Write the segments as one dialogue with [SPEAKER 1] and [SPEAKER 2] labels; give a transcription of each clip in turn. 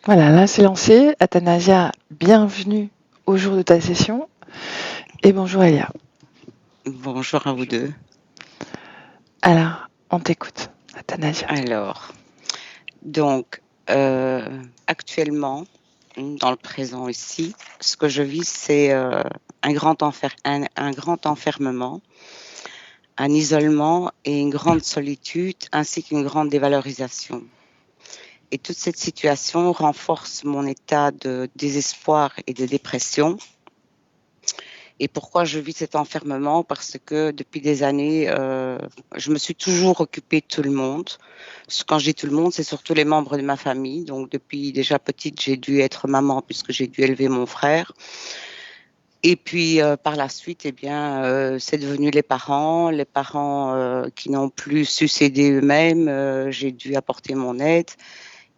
[SPEAKER 1] Voilà, là c'est lancé. Athanasia, bienvenue au jour de ta session. Et bonjour Elia.
[SPEAKER 2] Bonjour à vous deux.
[SPEAKER 1] Alors, on t'écoute, Athanasia.
[SPEAKER 2] Alors, donc, actuellement, dans le présent ici, ce que je vis, c'est un grand enfermement, un isolement et une grande solitude, ainsi qu'une grande dévalorisation. Et toute cette situation renforce mon état de désespoir et de dépression. Et pourquoi je vis cet enfermement? Parce que depuis des années, je me suis toujours occupée de tout le monde. Quand je dis tout le monde, c'est surtout les membres de ma famille. Donc depuis déjà petite, j'ai dû être maman puisque j'ai dû élever mon frère. Et puis par la suite, eh bien, c'est devenu les parents qui n'ont plus su s'aider eux-mêmes. J'ai dû apporter mon aide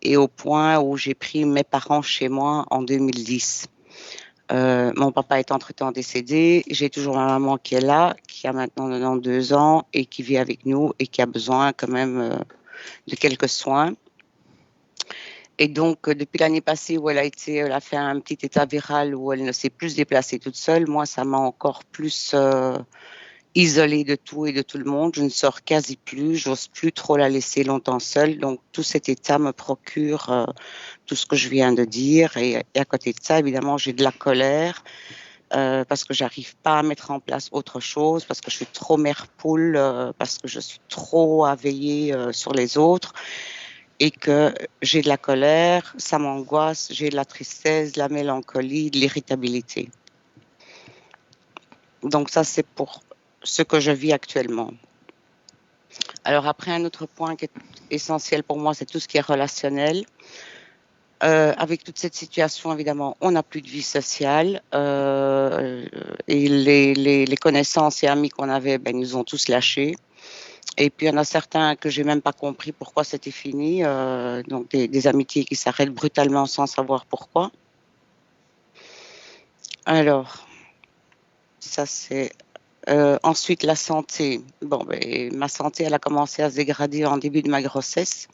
[SPEAKER 2] et au point où j'ai pris mes parents chez moi en 2010. Mon papa est entre-temps décédé. J'ai toujours ma maman qui est là, qui a maintenant 92 ans et qui vit avec nous et qui a besoin quand même de quelques soins. Et donc, depuis l'année passée où elle a fait un petit état viral où elle ne s'est plus se déplacer toute seule, moi, ça m'a encore plus isolée de tout et de tout le monde. Je ne sors quasi plus, j'ose plus trop la laisser longtemps seule. Donc, tout cet état me procure tout ce que je viens de dire. Et à côté de ça, évidemment, j'ai de la colère. Parce que j'arrive pas à mettre en place autre chose, parce que je suis trop mère poule, parce que je suis trop à veiller sur les autres et que j'ai de la colère, ça m'angoisse, j'ai de la tristesse, de la mélancolie, de l'irritabilité. Donc ça, c'est pour ce que je vis actuellement. Alors après, un autre point qui est essentiel pour moi, c'est tout ce qui est relationnel. Avec toute cette situation, évidemment, on n'a plus de vie sociale et les connaissances et amis qu'on avait, ben, nous ont tous lâchés. Et puis, il y en a certains que j'ai même pas compris pourquoi c'était fini, donc des amitiés qui s'arrêtent brutalement sans savoir pourquoi. Alors, ça c'est ensuite la santé. Bon, ben, ma santé, elle a commencé à se dégrader en début de ma grossesse.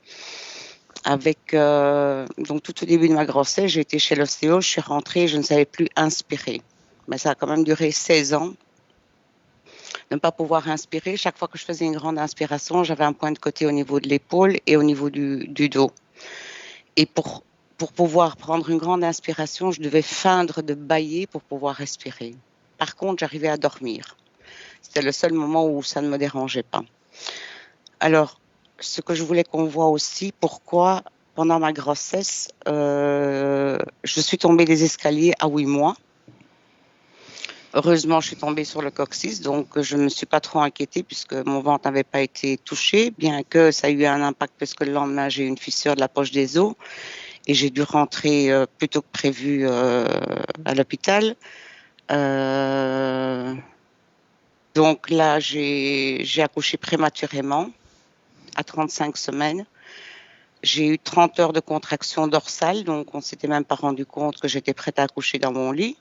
[SPEAKER 2] Avec donc tout au début de ma grossesse, j'ai été chez l'ostéo, je suis rentrée, je ne savais plus inspirer. Mais ça a quand même duré 16 ans de ne pas pouvoir inspirer. Chaque fois que je faisais une grande inspiration, j'avais un point de côté au niveau de l'épaule et au niveau du dos. Et pour pouvoir prendre une grande inspiration, je devais feindre de bâiller pour pouvoir respirer. Par contre, j'arrivais à dormir. C'était le seul moment où ça ne me dérangeait pas. Alors, ce que je voulais qu'on voit aussi, pourquoi pendant ma grossesse, je suis tombée des escaliers à 8 mois. Heureusement, je suis tombée sur le coccyx, donc je ne me suis pas trop inquiétée puisque mon ventre n'avait pas été touché, bien que ça a eu un impact parce que le lendemain, j'ai eu une fissure de la poche des os et j'ai dû rentrer plus tôt que prévu à l'hôpital. Donc là, j'ai accouché prématurément à 35 semaines. J'ai eu 30 heures de contraction dorsale, donc on ne s'était même pas rendu compte que j'étais prête à accoucher dans mon lit.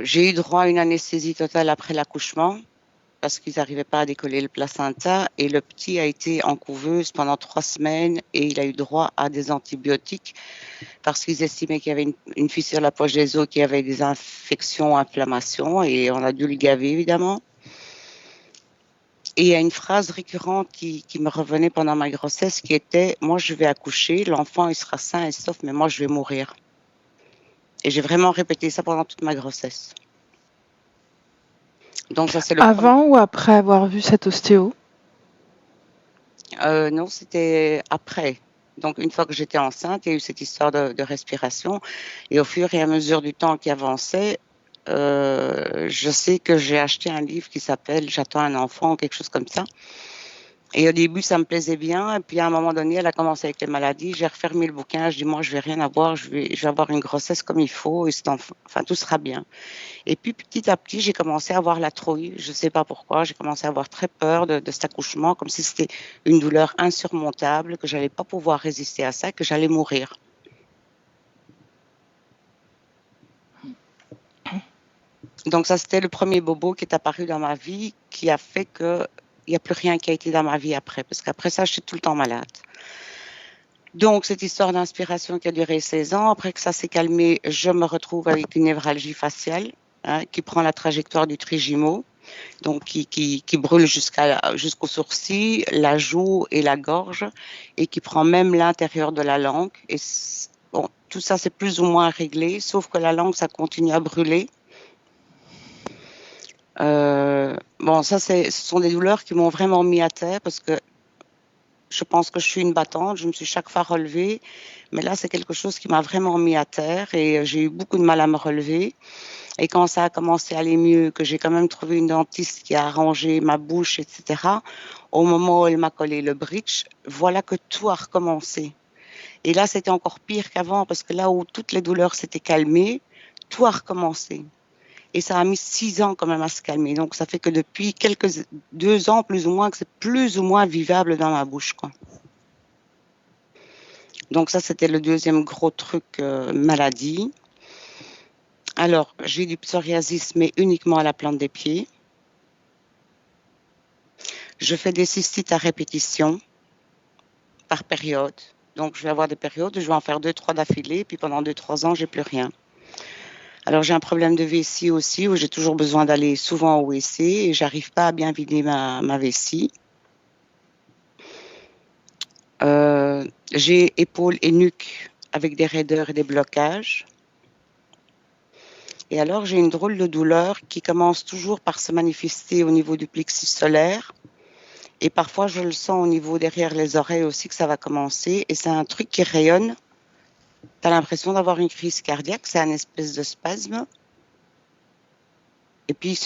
[SPEAKER 2] J'ai eu droit à une anesthésie totale après l'accouchement parce qu'ils n'arrivaient pas à décoller le placenta et le petit a été en couveuse pendant 3 semaines et il a eu droit à des antibiotiques parce qu'ils estimaient qu'il y avait une fissure de la poche des os, qu'il y avait des infections, inflammations et on a dû le gaver évidemment. Et il y a une phrase récurrente qui me revenait pendant ma grossesse qui était « Moi, je vais accoucher, l'enfant, il sera sain et sauf, mais moi, je vais mourir. » Et j'ai vraiment répété ça pendant toute ma grossesse. Donc ça, c'est le premier.
[SPEAKER 1] Avant ou après avoir vu cet ostéo?
[SPEAKER 2] Non, c'était après. Donc une fois que j'étais enceinte, il y a eu cette histoire de respiration. Et au fur et à mesure du temps qui avançait, je sais que j'ai acheté un livre qui s'appelle « J'attends un enfant » ou quelque chose comme ça. Et au début, ça me plaisait bien. Et puis, à un moment donné, elle a commencé avec les maladies. J'ai refermé le bouquin. Je dis, moi, je vais rien avoir. Je vais avoir une grossesse comme il faut. Et enfin, tout sera bien. Et puis, petit à petit, j'ai commencé à avoir la trouille. Je ne sais pas pourquoi. J'ai commencé à avoir très peur de cet accouchement, comme si c'était une douleur insurmontable, que j'allais pas pouvoir résister à ça, que j'allais mourir. Donc, ça, c'était le premier bobo qui est apparu dans ma vie, qui a fait que il n'y a plus rien qui a été dans ma vie après. Parce qu'après ça, je suis tout le temps malade. Donc, cette histoire d'inspiration qui a duré 16 ans, après que ça s'est calmé, je me retrouve avec une névralgie faciale qui prend la trajectoire du trijumeau, donc qui brûle jusqu'aux sourcils, la joue et la gorge, et qui prend même l'intérieur de la langue. Et bon, tout ça, c'est plus ou moins réglé, sauf que la langue, ça continue à brûler. Bon, ça, ce sont des douleurs qui m'ont vraiment mis à terre parce que je pense que je suis une battante, je me suis chaque fois relevée, mais là, c'est quelque chose qui m'a vraiment mis à terre et j'ai eu beaucoup de mal à me relever. Et quand ça a commencé à aller mieux, que j'ai quand même trouvé une dentiste qui a arrangé ma bouche, etc., au moment où elle m'a collé le bridge, voilà que tout a recommencé. Et là, c'était encore pire qu'avant parce que là où toutes les douleurs s'étaient calmées, tout a recommencé. Et ça a mis 6 ans quand même à se calmer. Donc, ça fait que depuis 2 ans, plus ou moins, que c'est plus ou moins vivable dans ma bouche, quoi. Donc, ça, c'était le deuxième gros truc, maladie. Alors, j'ai du psoriasis, mais uniquement à la plante des pieds. Je fais des cystites à répétition par période. Donc, je vais avoir des périodes où je vais en faire 2, 3 d'affilée, puis pendant 2, 3 ans, j'ai plus rien. Alors, j'ai un problème de vessie aussi, où j'ai toujours besoin d'aller souvent au WC et j'arrive pas à bien vider ma vessie. J'ai épaules et nuque avec des raideurs et des blocages. Et alors, j'ai une drôle de douleur qui commence toujours par se manifester au niveau du plexus solaire. Et parfois, je le sens au niveau derrière les oreilles aussi que ça va commencer. Et c'est un truc qui rayonne. Tu as l'impression d'avoir une crise cardiaque. C'est un espèce de spasme. Et puis,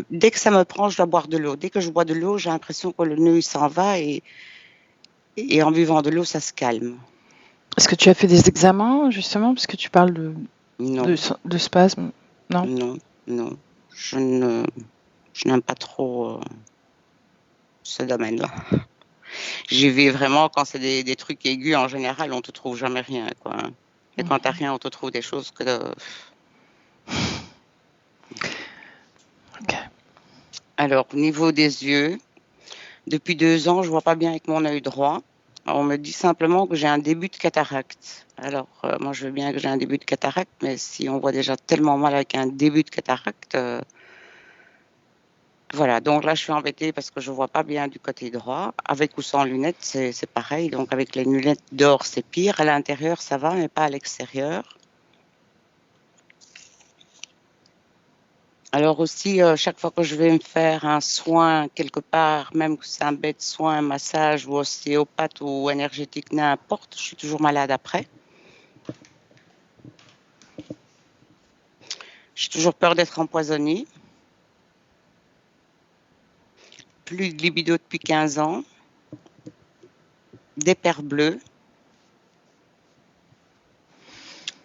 [SPEAKER 2] dès que ça me prend, je dois boire de l'eau. Dès que je bois de l'eau, j'ai l'impression que le nœud s'en va. Et en buvant de l'eau, ça se calme.
[SPEAKER 1] Est-ce que tu as fait des examens, justement, parce que tu parles
[SPEAKER 2] Non.
[SPEAKER 1] de spasme? Non.
[SPEAKER 2] Non, non. Je n'aime pas trop ce domaine-là. J'y vais vraiment quand c'est des trucs aigus. En général, on te trouve jamais rien, quoi. Et quand t'as rien, on te trouve des choses que...
[SPEAKER 1] Ok.
[SPEAKER 2] Alors, au niveau des yeux, depuis 2 ans, je vois pas bien avec mon œil droit. On me dit simplement que j'ai un début de cataracte. Alors, moi, je veux bien que j'ai un début de cataracte, mais si on voit déjà tellement mal avec un début de cataracte... Voilà, donc là, je suis embêtée parce que je vois pas bien du côté droit. Avec ou sans lunettes, c'est pareil. Donc, avec les lunettes dehors, c'est pire. À l'intérieur, ça va, mais pas à l'extérieur. Alors aussi, chaque fois que je vais me faire un soin quelque part, même que c'est un bête soin, un massage ou ostéopathe ou énergétique, n'importe, je suis toujours malade après. J'ai toujours peur d'être empoisonnée. Plus de libido depuis 15 ans. Des pères bleus.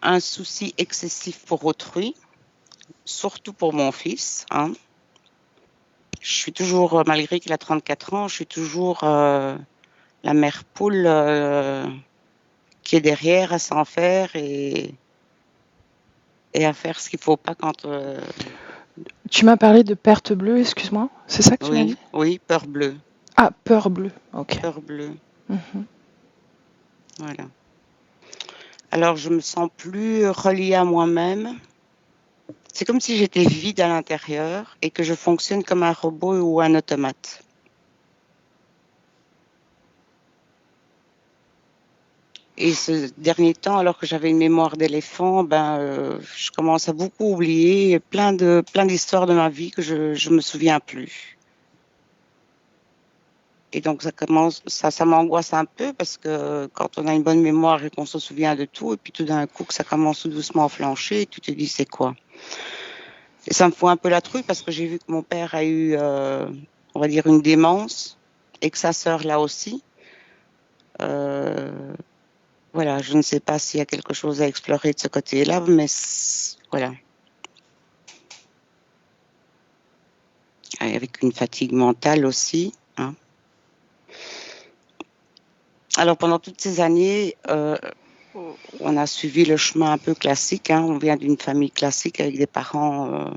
[SPEAKER 2] Un souci excessif pour autrui, surtout pour mon fils, hein. Je suis toujours, malgré qu'il a 34 ans, je suis toujours la mère poule qui est derrière à s'en faire et à faire ce qu'il ne faut pas quand...
[SPEAKER 1] Tu m'as parlé de perte bleue, excuse-moi. C'est ça que tu m'as dit?
[SPEAKER 2] Oui, peur bleue.
[SPEAKER 1] Ah, peur bleue. Ok.
[SPEAKER 2] Peur bleue.
[SPEAKER 1] Mhm.
[SPEAKER 2] Voilà. Alors, je me sens plus reliée à moi-même. C'est comme si j'étais vide à l'intérieur et que je fonctionne comme un robot ou un automate. Et ce dernier temps, alors que j'avais une mémoire d'éléphant, je commence à beaucoup oublier plein d'histoires de ma vie que je me souviens plus. Et donc ça m'angoisse un peu parce que quand on a une bonne mémoire et qu'on se souvient de tout, et puis tout d'un coup que ça commence tout doucement à flancher, tu te dis c'est quoi? Et ça me fout un peu la trouille parce que j'ai vu que mon père a eu, on va dire, une démence et que sa sœur là aussi. Voilà, je ne sais pas s'il y a quelque chose à explorer de ce côté-là, mais voilà. Avec une fatigue mentale aussi, hein. Alors pendant toutes ces années, on a suivi le chemin un peu classique, hein. On vient d'une famille classique avec des parents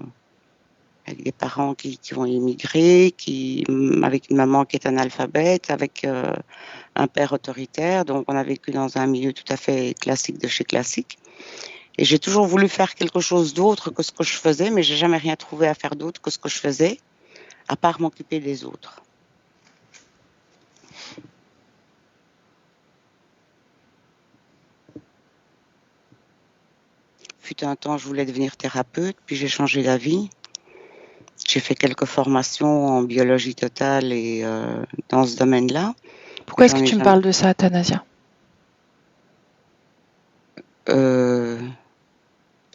[SPEAKER 2] avec des parents qui ont immigré, avec une maman qui est analphabète, avec un père autoritaire. Donc, on a vécu dans un milieu tout à fait classique de chez classique. Et j'ai toujours voulu faire quelque chose d'autre que ce que je faisais, mais j'ai jamais rien trouvé à faire d'autre que ce que je faisais, à part m'occuper des autres. Fut un temps, je voulais devenir thérapeute, puis j'ai changé d'avis. J'ai fait quelques formations en biologie totale et dans ce domaine-là.
[SPEAKER 1] Pourquoi est-ce que tu me parles de ça, Athanasia?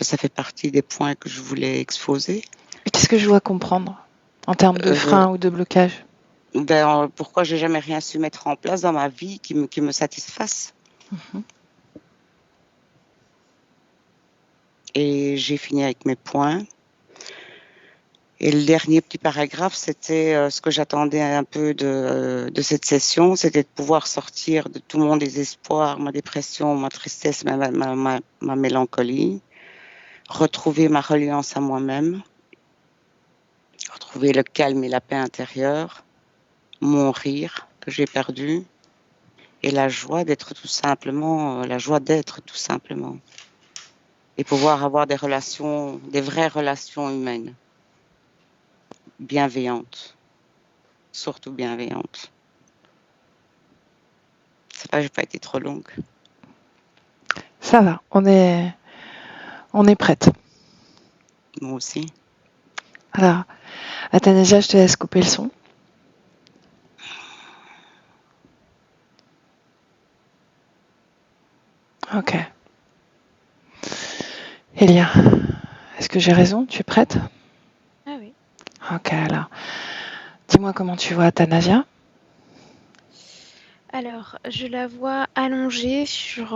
[SPEAKER 2] Ça fait partie des points que je voulais exposer.
[SPEAKER 1] Et qu'est-ce que je dois comprendre en termes de frein ou de blocage?
[SPEAKER 2] Pourquoi j'ai jamais rien su mettre en place dans ma vie qui me satisfasse. Et j'ai fini avec mes points. Et le dernier petit paragraphe, c'était ce que j'attendais un peu de cette session, c'était de pouvoir sortir de tout mon désespoir, ma dépression, ma tristesse, ma mélancolie, retrouver ma reliance à moi-même, retrouver le calme et la paix intérieure, mon rire que j'ai perdu, et la joie d'être tout simplement, et pouvoir avoir des vraies relations humaines, bienveillantes, surtout bienveillantes. C'est pas, j'ai pas été trop longue.
[SPEAKER 1] Ça va, on est prête.
[SPEAKER 2] Moi aussi.
[SPEAKER 1] Alors, Athanasia, je te laisse couper le son. Ok. Elia, est-ce que j'ai raison? Tu es prête?
[SPEAKER 3] Ah oui.
[SPEAKER 1] Ok, alors. Dis-moi comment tu vois Athanasia.
[SPEAKER 3] Alors, je la vois allongée sur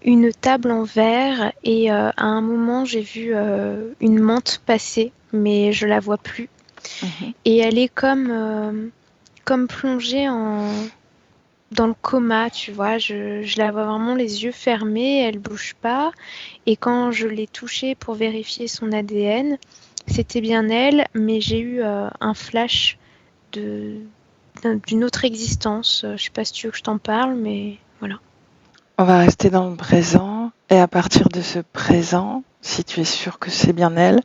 [SPEAKER 3] une table en verre et à un moment, j'ai vu une menthe passer, mais je la vois plus. Et elle est comme plongée dans le coma, tu vois. Je la vois vraiment les yeux fermés, elle bouge pas. Et quand je l'ai touchée pour vérifier son ADN, c'était bien elle, mais j'ai eu un flash d'une autre existence. Je sais pas si tu veux que je t'en parle, mais voilà.
[SPEAKER 1] On va rester dans le présent et à partir de ce présent, si tu es sûr que c'est bien elle,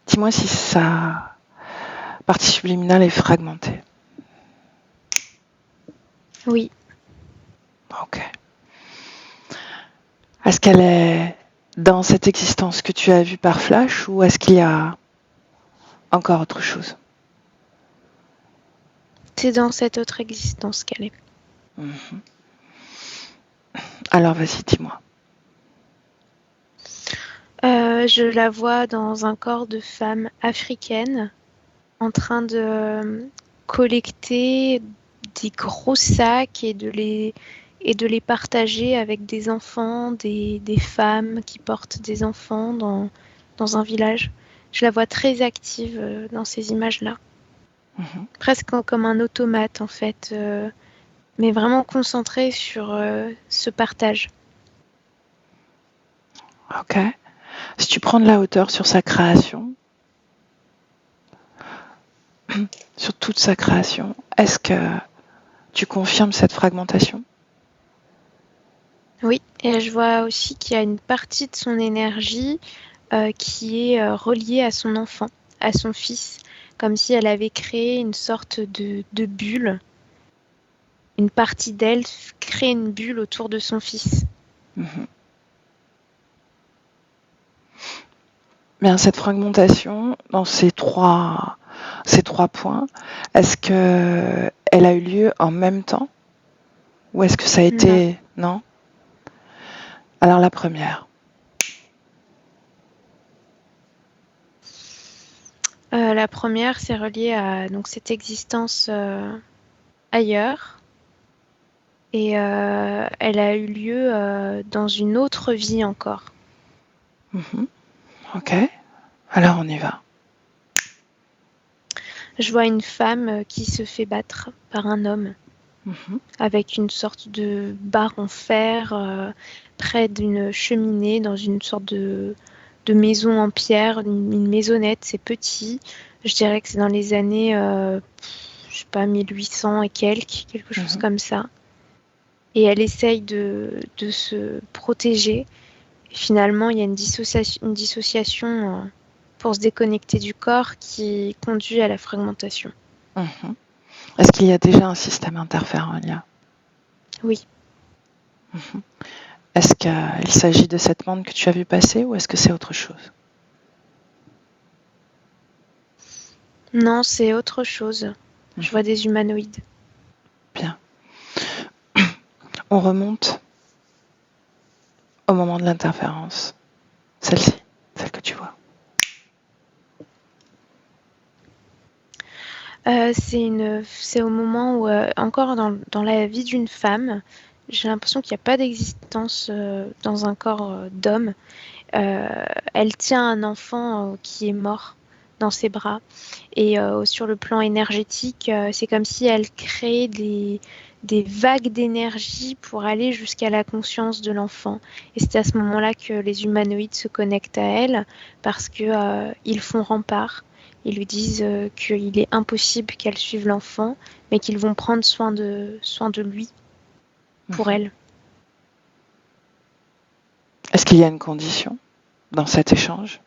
[SPEAKER 1] dis-moi si sa partie subliminale est fragmentée.
[SPEAKER 3] Oui.
[SPEAKER 1] Ok. Est-ce qu'elle est dans cette existence que tu as vue par flash ou est-ce qu'il y a encore autre chose?
[SPEAKER 3] C'est dans cette autre existence qu'elle est.
[SPEAKER 1] Alors vas-y, dis-moi.
[SPEAKER 3] Je la vois dans un corps de femme africaine en train de collecter des gros sacs et de les partager avec des enfants, des femmes qui portent des enfants dans un village. Je la vois très active dans ces images-là. Presque comme un automate en fait, mais vraiment concentrée sur ce partage.
[SPEAKER 1] Ok. Si tu prends de la hauteur sur sa création, sur toute sa création, est-ce que tu confirmes cette fragmentation?
[SPEAKER 3] Oui, et je vois aussi qu'il y a une partie de son énergie qui est reliée à son enfant, à son fils, comme si elle avait créé une sorte de bulle. Une partie d'elle crée une bulle autour de son fils.
[SPEAKER 1] Bien, cette fragmentation, dans ces trois points, est-ce que elle a eu lieu en même temps? Ou est-ce que ça a été... Non. Alors la première.
[SPEAKER 3] La première, c'est relié à donc, cette existence ailleurs. Et elle a eu lieu dans une autre vie encore.
[SPEAKER 1] Ok. Alors on y va.
[SPEAKER 3] Je vois une femme qui se fait battre par un homme avec une sorte de barre en fer près d'une cheminée dans une sorte de de maison en pierre, une maisonnette, c'est petit. Je dirais que c'est dans les années, je sais pas, 1800 et quelques, quelque chose
[SPEAKER 1] Mhm.
[SPEAKER 3] comme ça. Et elle essaye de se protéger. Et finalement, il y a une dissociation pour se déconnecter du corps qui conduit à la fragmentation.
[SPEAKER 1] Mhm. Est-ce qu'il y a déjà un système interférentien?
[SPEAKER 3] Oui.
[SPEAKER 1] Mhm. Est-ce qu'il s'agit de cette monde que tu as vu passer ou est-ce que c'est autre chose?
[SPEAKER 3] Non, c'est autre chose. Je vois
[SPEAKER 1] Mhm.
[SPEAKER 3] des humanoïdes.
[SPEAKER 1] Bien. On remonte au moment de l'interférence. Celle-ci, celle que tu vois.
[SPEAKER 3] C'est au moment où, encore dans la vie d'une femme, j'ai l'impression qu'il n'y a pas d'existence dans un corps d'homme. Euh, Elle tient un enfant qui est mort dans ses bras. Et sur le plan énergétique, c'est comme si elle créait des vagues d'énergie pour aller jusqu'à la conscience de l'enfant. Et c'est à ce moment-là que les humanoïdes se connectent à elle parce que ils font rempart. Ils lui disent qu'il est impossible qu'elle suive l'enfant, mais qu'ils vont prendre soin de lui pour
[SPEAKER 1] Mhm.
[SPEAKER 3] elle.
[SPEAKER 1] Est-ce qu'il y a une condition dans cet échange?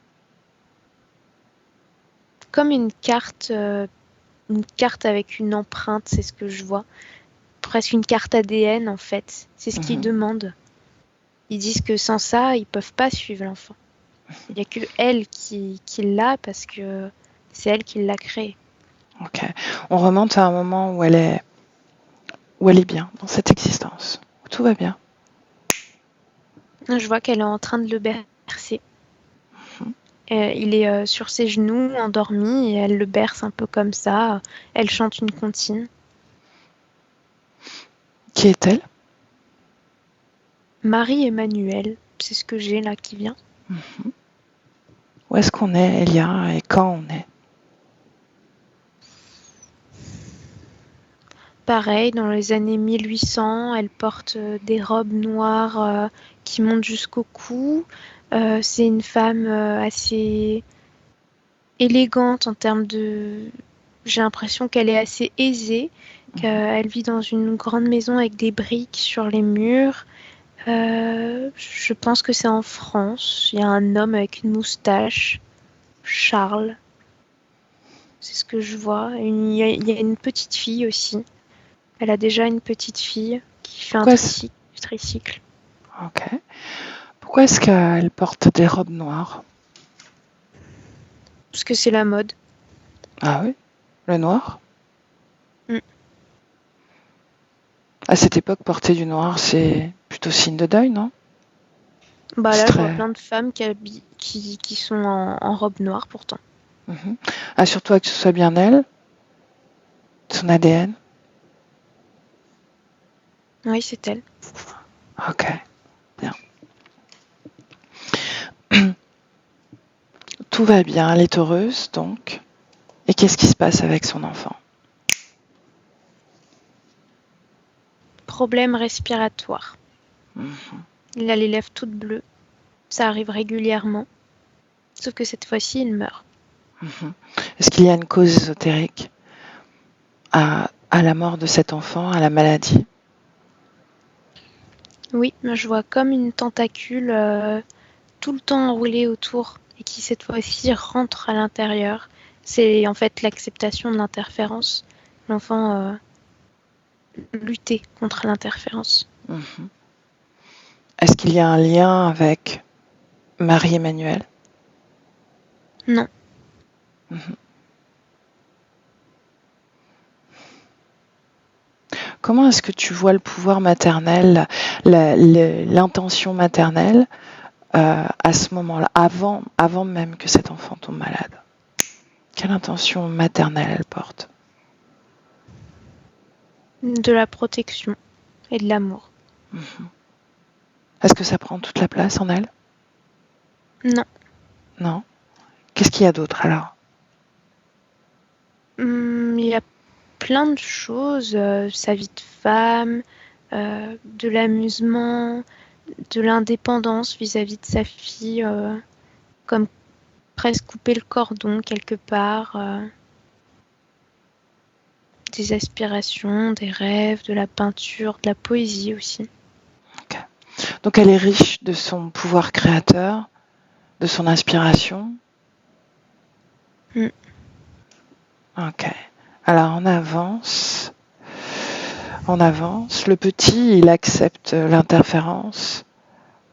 [SPEAKER 3] Comme une carte avec une empreinte, c'est ce que je vois. Presque une carte ADN en fait. C'est ce qu'ils
[SPEAKER 1] Mhm.
[SPEAKER 3] demandent. Ils disent que sans ça, ils peuvent pas suivre l'enfant. Il n'y a que elle qui l'a parce que c'est elle qui l'a créé.
[SPEAKER 1] Ok. On remonte à un moment où elle est bien dans cette existence, où tout va bien.
[SPEAKER 3] Je vois qu'elle est en train de le bercer.
[SPEAKER 1] Mhm.
[SPEAKER 3] Il est sur ses genoux, endormi, et elle le berce un peu comme ça. Elle chante une comptine.
[SPEAKER 1] Qui est-elle?
[SPEAKER 3] Marie-Emmanuel, c'est ce que j'ai là qui vient.
[SPEAKER 1] Mhm. Où est-ce qu'on est, Elia, et quand on est?
[SPEAKER 3] Pareil, dans les années 1800, elle porte des robes noires qui montent jusqu'au cou. C'est une femme assez élégante en termes de... J'ai l'impression qu'elle est assez aisée,
[SPEAKER 1] Mhm.
[SPEAKER 3] qu'elle vit dans une grande maison avec des briques sur les murs. Je pense que c'est en France. Il y a un homme avec une moustache, Charles, c'est ce que je vois. Il y a une petite fille aussi. Elle a déjà une petite fille qui fait un
[SPEAKER 1] Pourquoi est-ce...
[SPEAKER 3] tricycle.
[SPEAKER 1] Ok. Pourquoi est-ce qu'elle porte des robes noires?
[SPEAKER 3] Parce que c'est la mode.
[SPEAKER 1] Ah oui, le noir?
[SPEAKER 3] Mm.
[SPEAKER 1] À cette époque, porter du noir, c'est plutôt signe de deuil, non?
[SPEAKER 3] Bah
[SPEAKER 1] C'est
[SPEAKER 3] là, je vois
[SPEAKER 1] très...
[SPEAKER 3] plein de femmes qui sont en robe noire pourtant.
[SPEAKER 1] Mhm. Ah, surtout que ce soit bien elle, son ADN.
[SPEAKER 3] Oui, c'est elle.
[SPEAKER 1] Ok, bien. Tout va bien, elle est heureuse, donc. Et qu'est-ce qui se passe avec son enfant?
[SPEAKER 3] Problème respiratoire.
[SPEAKER 1] Mhm.
[SPEAKER 3] Il a les lèvres toutes bleues. Ça arrive régulièrement. Sauf que cette fois-ci, il meurt.
[SPEAKER 1] Mhm. Est-ce qu'il y a une cause ésotérique à la mort de cet enfant, à la maladie?
[SPEAKER 3] Oui, je vois comme une tentacule tout le temps enroulée autour et qui cette fois-ci rentre à l'intérieur. C'est en fait l'acceptation de l'interférence. L'enfant lutter contre l'interférence.
[SPEAKER 1] Mhm. Est-ce qu'il y a un lien avec Marie-Emmanuel?
[SPEAKER 3] Non,
[SPEAKER 1] Mhm. Comment est-ce que tu vois le pouvoir maternel, l'intention maternelle à ce moment-là, avant même que cet enfant tombe malade? Quelle intention maternelle elle porte?
[SPEAKER 3] de la protection et de l'amour.
[SPEAKER 1] Mhm. Est-ce que ça prend toute la place en elle?
[SPEAKER 3] Non.
[SPEAKER 1] Non. Qu'est-ce qu'il y a d'autre alors?
[SPEAKER 3] Il y a plein de choses, sa vie de femme, de l'amusement, de l'indépendance vis-à-vis de sa fille. comme presque couper le cordon quelque part. Des aspirations, des rêves, de la peinture, de la poésie aussi.
[SPEAKER 1] Ok. Donc elle est riche de son pouvoir créateur, de son inspiration.
[SPEAKER 3] Mm.
[SPEAKER 1] Ok. Alors on avance. On avance. Le petit, il accepte l'interférence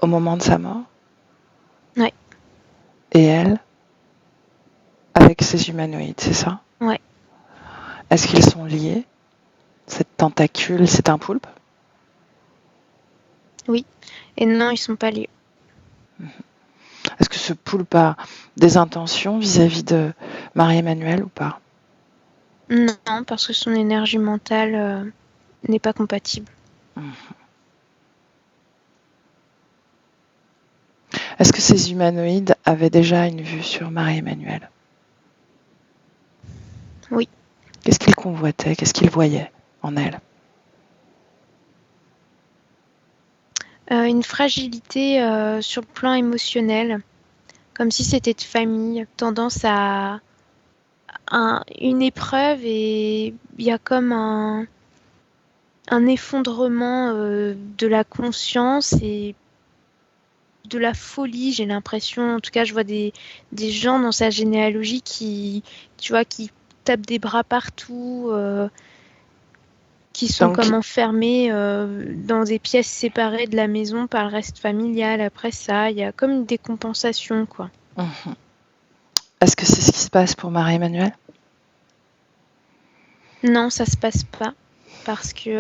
[SPEAKER 1] au moment de sa mort.
[SPEAKER 3] Ouais.
[SPEAKER 1] Et elle, avec ses humanoïdes, c'est ça?
[SPEAKER 3] Ouais.
[SPEAKER 1] Est-ce qu'ils sont liés? Cette tentacule, c'est un poulpe?
[SPEAKER 3] Oui. Et non, ils sont pas liés.
[SPEAKER 1] Est-ce que ce poulpe a des intentions vis-à-vis de Marie-Emmanuelle ou pas?
[SPEAKER 3] Non, parce que son énergie mentale n'est pas compatible.
[SPEAKER 1] Est-ce que ces humanoïdes avaient déjà une vue sur Marie-Emmanuelle?
[SPEAKER 3] Oui.
[SPEAKER 1] Qu'est-ce qu'ils convoitaient? Qu'est-ce qu'ils voyaient en elle?
[SPEAKER 3] Une fragilité sur le plan émotionnel, comme si c'était de famille, tendance à une épreuve et il y a comme un effondrement de la conscience et de la folie, j'ai l'impression. En tout cas, je vois des gens dans sa généalogie tu vois, qui tapent des bras partout, qui sont
[SPEAKER 1] Donc,
[SPEAKER 3] comme enfermés dans des pièces séparées de la maison par le reste familial. Après ça, il y a comme une décompensation, quoi.
[SPEAKER 1] est-ce que c'est ce qui se passe pour Marie-Emmanuelle?
[SPEAKER 3] Non, ça se passe pas. Parce que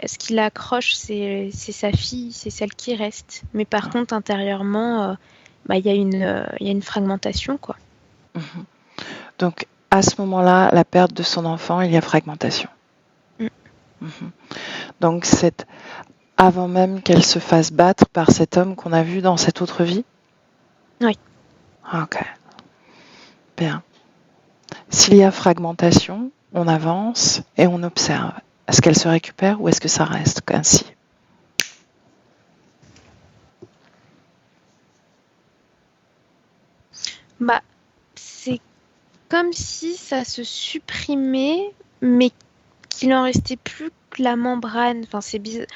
[SPEAKER 3] ce qui l'accroche, c'est sa fille, c'est celle qui reste. Mais par contre, intérieurement, il y a une fragmentation, quoi.
[SPEAKER 1] Donc, à ce moment-là, la perte de son enfant, il y a fragmentation.
[SPEAKER 3] Mm.
[SPEAKER 1] Donc, c'est avant même qu'elle se fasse battre par cet homme qu'on a vu dans cette autre vie?
[SPEAKER 3] Oui.
[SPEAKER 1] Ok, bien. S'il y a fragmentation, on avance et on observe. Est-ce qu'elle se récupère ou est-ce que ça reste ainsi?
[SPEAKER 3] Bah, c'est comme si ça se supprimait, mais qu'il en restait plus que la membrane. Enfin, c'est bizarre.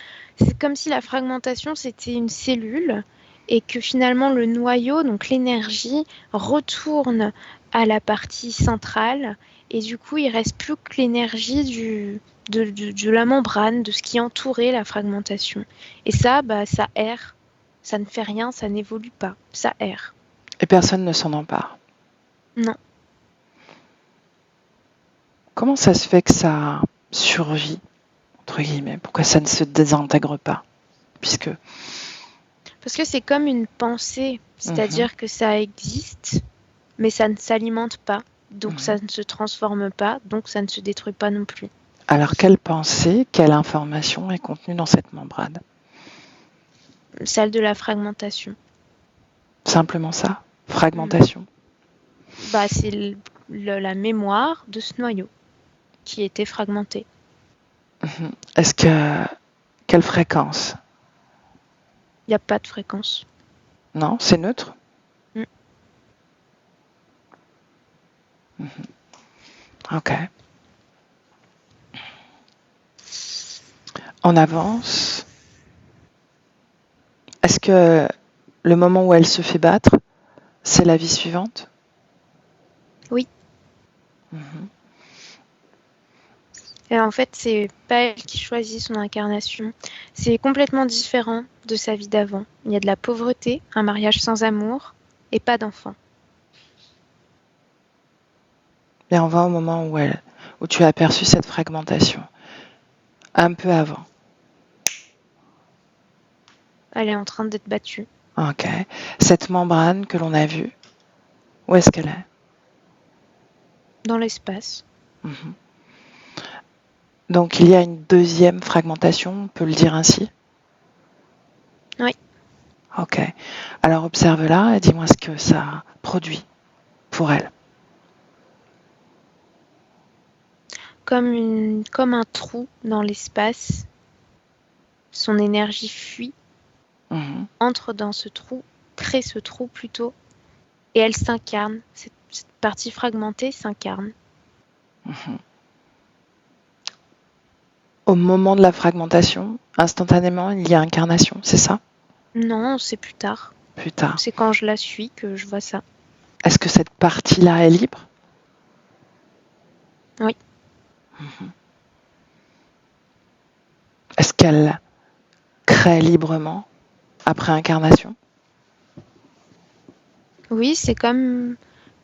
[SPEAKER 3] C'est comme si la fragmentation, c'était une cellule et que finalement le noyau, donc l'énergie, retourne à la partie centrale et du coup, il reste plus que l'énergie de la membrane, de ce qui entourait la fragmentation. Et ça, bah, ça erre. Ça ne fait rien, ça n'évolue pas. Ça erre.
[SPEAKER 1] Et personne ne s'en empare.
[SPEAKER 3] Non.
[SPEAKER 1] Comment ça se fait que ça survit, entre guillemets? Pourquoi ça ne se désintègre pas? Puisque
[SPEAKER 3] Parce que c'est comme une pensée, c'est-à-dire que ça existe, mais ça ne s'alimente pas, donc ça ne se transforme pas, donc ça ne se détruit pas non plus.
[SPEAKER 1] alors quelle pensée, quelle information est contenue dans cette membrane?
[SPEAKER 3] Celle de la fragmentation.
[SPEAKER 1] Simplement ça, fragmentation.
[SPEAKER 3] Bah, c'est la mémoire de ce noyau qui était fragmenté.
[SPEAKER 1] Est-ce que quelle fréquence?
[SPEAKER 3] Il n'y a pas de fréquence.
[SPEAKER 1] Non, c'est neutre.
[SPEAKER 3] Mm.
[SPEAKER 1] Ok. On avance. Est-ce que le moment où elle se fait battre, c'est la vie suivante?
[SPEAKER 3] Oui. Et en fait, c'est pas elle qui choisit son incarnation. C'est complètement différent de sa vie d'avant. Il y a de la pauvreté, un mariage sans amour et pas d'enfant.
[SPEAKER 1] Bien, on va au moment où tu as aperçu cette fragmentation. Un peu avant.
[SPEAKER 3] Elle est en train d'être battue.
[SPEAKER 1] Ok. Cette membrane que l'on a vue, où est-ce qu'elle est?
[SPEAKER 3] Dans l'espace.
[SPEAKER 1] Donc il y a une deuxième fragmentation, on peut le dire ainsi?
[SPEAKER 3] Oui.
[SPEAKER 1] Ok. Alors observe-la et dis-moi ce que ça produit pour elle.
[SPEAKER 3] Comme un trou dans l'espace. Son énergie fuit,
[SPEAKER 1] Mhm.
[SPEAKER 3] entre dans ce trou, crée ce trou plutôt, et elle s'incarne. Cette partie fragmentée s'incarne.
[SPEAKER 1] Au moment de la fragmentation, instantanément, il y a incarnation, c'est ça?
[SPEAKER 3] Non, c'est plus tard.
[SPEAKER 1] Plus tard.
[SPEAKER 3] C'est quand je la suis que je vois ça.
[SPEAKER 1] Est-ce que cette partie-là est libre?
[SPEAKER 3] Oui.
[SPEAKER 1] Est-ce qu'elle crée librement après incarnation?
[SPEAKER 3] Oui, c'est comme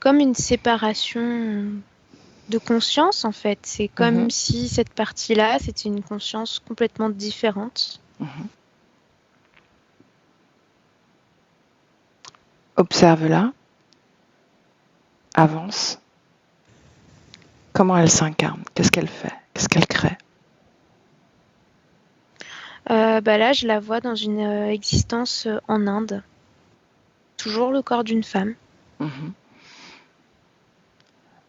[SPEAKER 3] une séparation de conscience en fait. C'est comme si cette partie-là, c'était une conscience complètement différente.
[SPEAKER 1] Observe-la. Avance. Comment elle s'incarne? Qu'est-ce qu'elle fait? Qu'est-ce qu'elle crée?
[SPEAKER 3] Là, je la vois dans une existence en Inde. Toujours le corps d'une femme.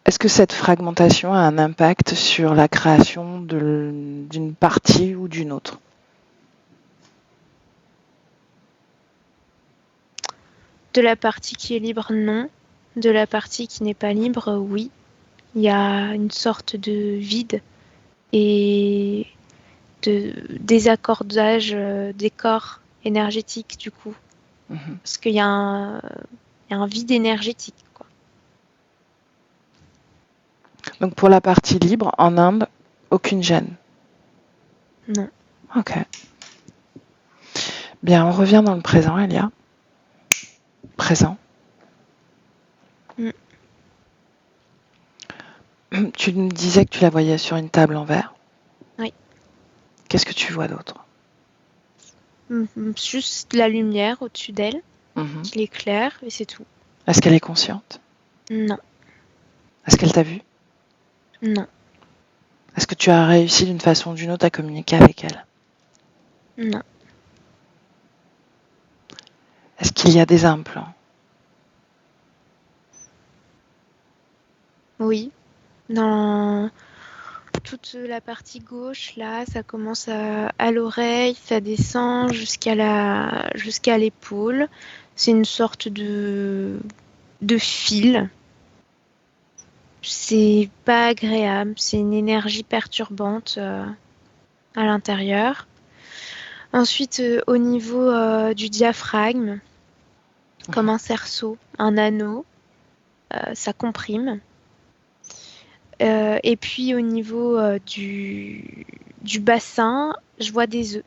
[SPEAKER 1] Est-ce que cette fragmentation a un impact sur la création d'une partie ou d'une autre?
[SPEAKER 3] De la partie qui est libre, non. De la partie qui n'est pas libre, oui. Il y a une sorte de vide et de désaccordage des corps énergétiques du coup. Parce qu'il y a un vide énergétique, quoi.
[SPEAKER 1] Donc pour la partie libre, en Inde, aucune gêne?
[SPEAKER 3] Non.
[SPEAKER 1] Ok. Bien, on revient dans le présent, Elia. Présent. Tu me disais que tu la voyais sur une table en verre.
[SPEAKER 3] Oui.
[SPEAKER 1] Qu'est-ce que tu vois d'autre?
[SPEAKER 3] Juste la lumière au-dessus d'elle, qui l'éclaire, et c'est tout.
[SPEAKER 1] Est-ce qu'elle est consciente?
[SPEAKER 3] Non.
[SPEAKER 1] Est-ce qu'elle t'a vu?
[SPEAKER 3] Non.
[SPEAKER 1] Est-ce que tu as réussi d'une façon ou d'une autre à communiquer avec elle?
[SPEAKER 3] Non.
[SPEAKER 1] Est-ce qu'il y a des implants?
[SPEAKER 3] Oui. Dans toute la partie gauche, là, ça commence à l'oreille, ça descend jusqu'à l'épaule. C'est une sorte de fil. C'est pas agréable, c'est une énergie perturbante à l'intérieur. Ensuite, au niveau du diaphragme, comme un cerceau, un anneau, ça comprime. Et puis au niveau du bassin, je vois des œufs.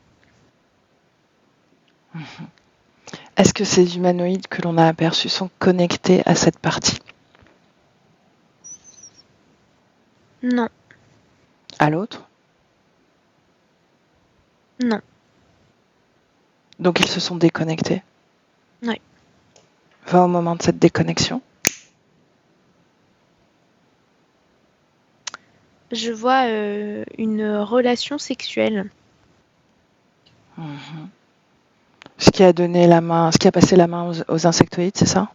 [SPEAKER 1] Est-ce que ces humanoïdes que l'on a aperçus sont connectés à cette partie?
[SPEAKER 3] Non.
[SPEAKER 1] À l'autre?
[SPEAKER 3] Non.
[SPEAKER 1] Donc ils se sont déconnectés?
[SPEAKER 3] Oui.
[SPEAKER 1] Va au moment de cette déconnexion.
[SPEAKER 3] Je vois une relation sexuelle.
[SPEAKER 1] Ce qui a donné la main, ce qui a passé la main aux insectoïdes, c'est ça?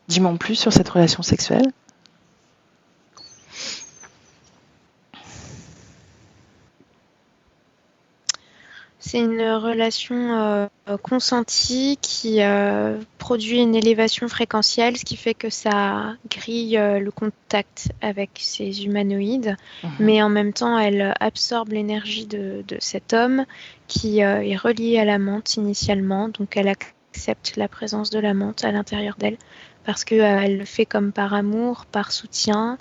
[SPEAKER 1] Dis-moi en plus sur cette relation sexuelle.
[SPEAKER 3] C'est une relation consentie qui produit une élévation fréquentielle, ce qui fait que ça grille le contact avec ces humanoïdes, mais en même temps, elle absorbe l'énergie de cet homme qui est relié à la menthe initialement, donc elle accepte la présence de la menthe à l'intérieur d'elle, parce qu'elle le fait comme par amour, par soutien.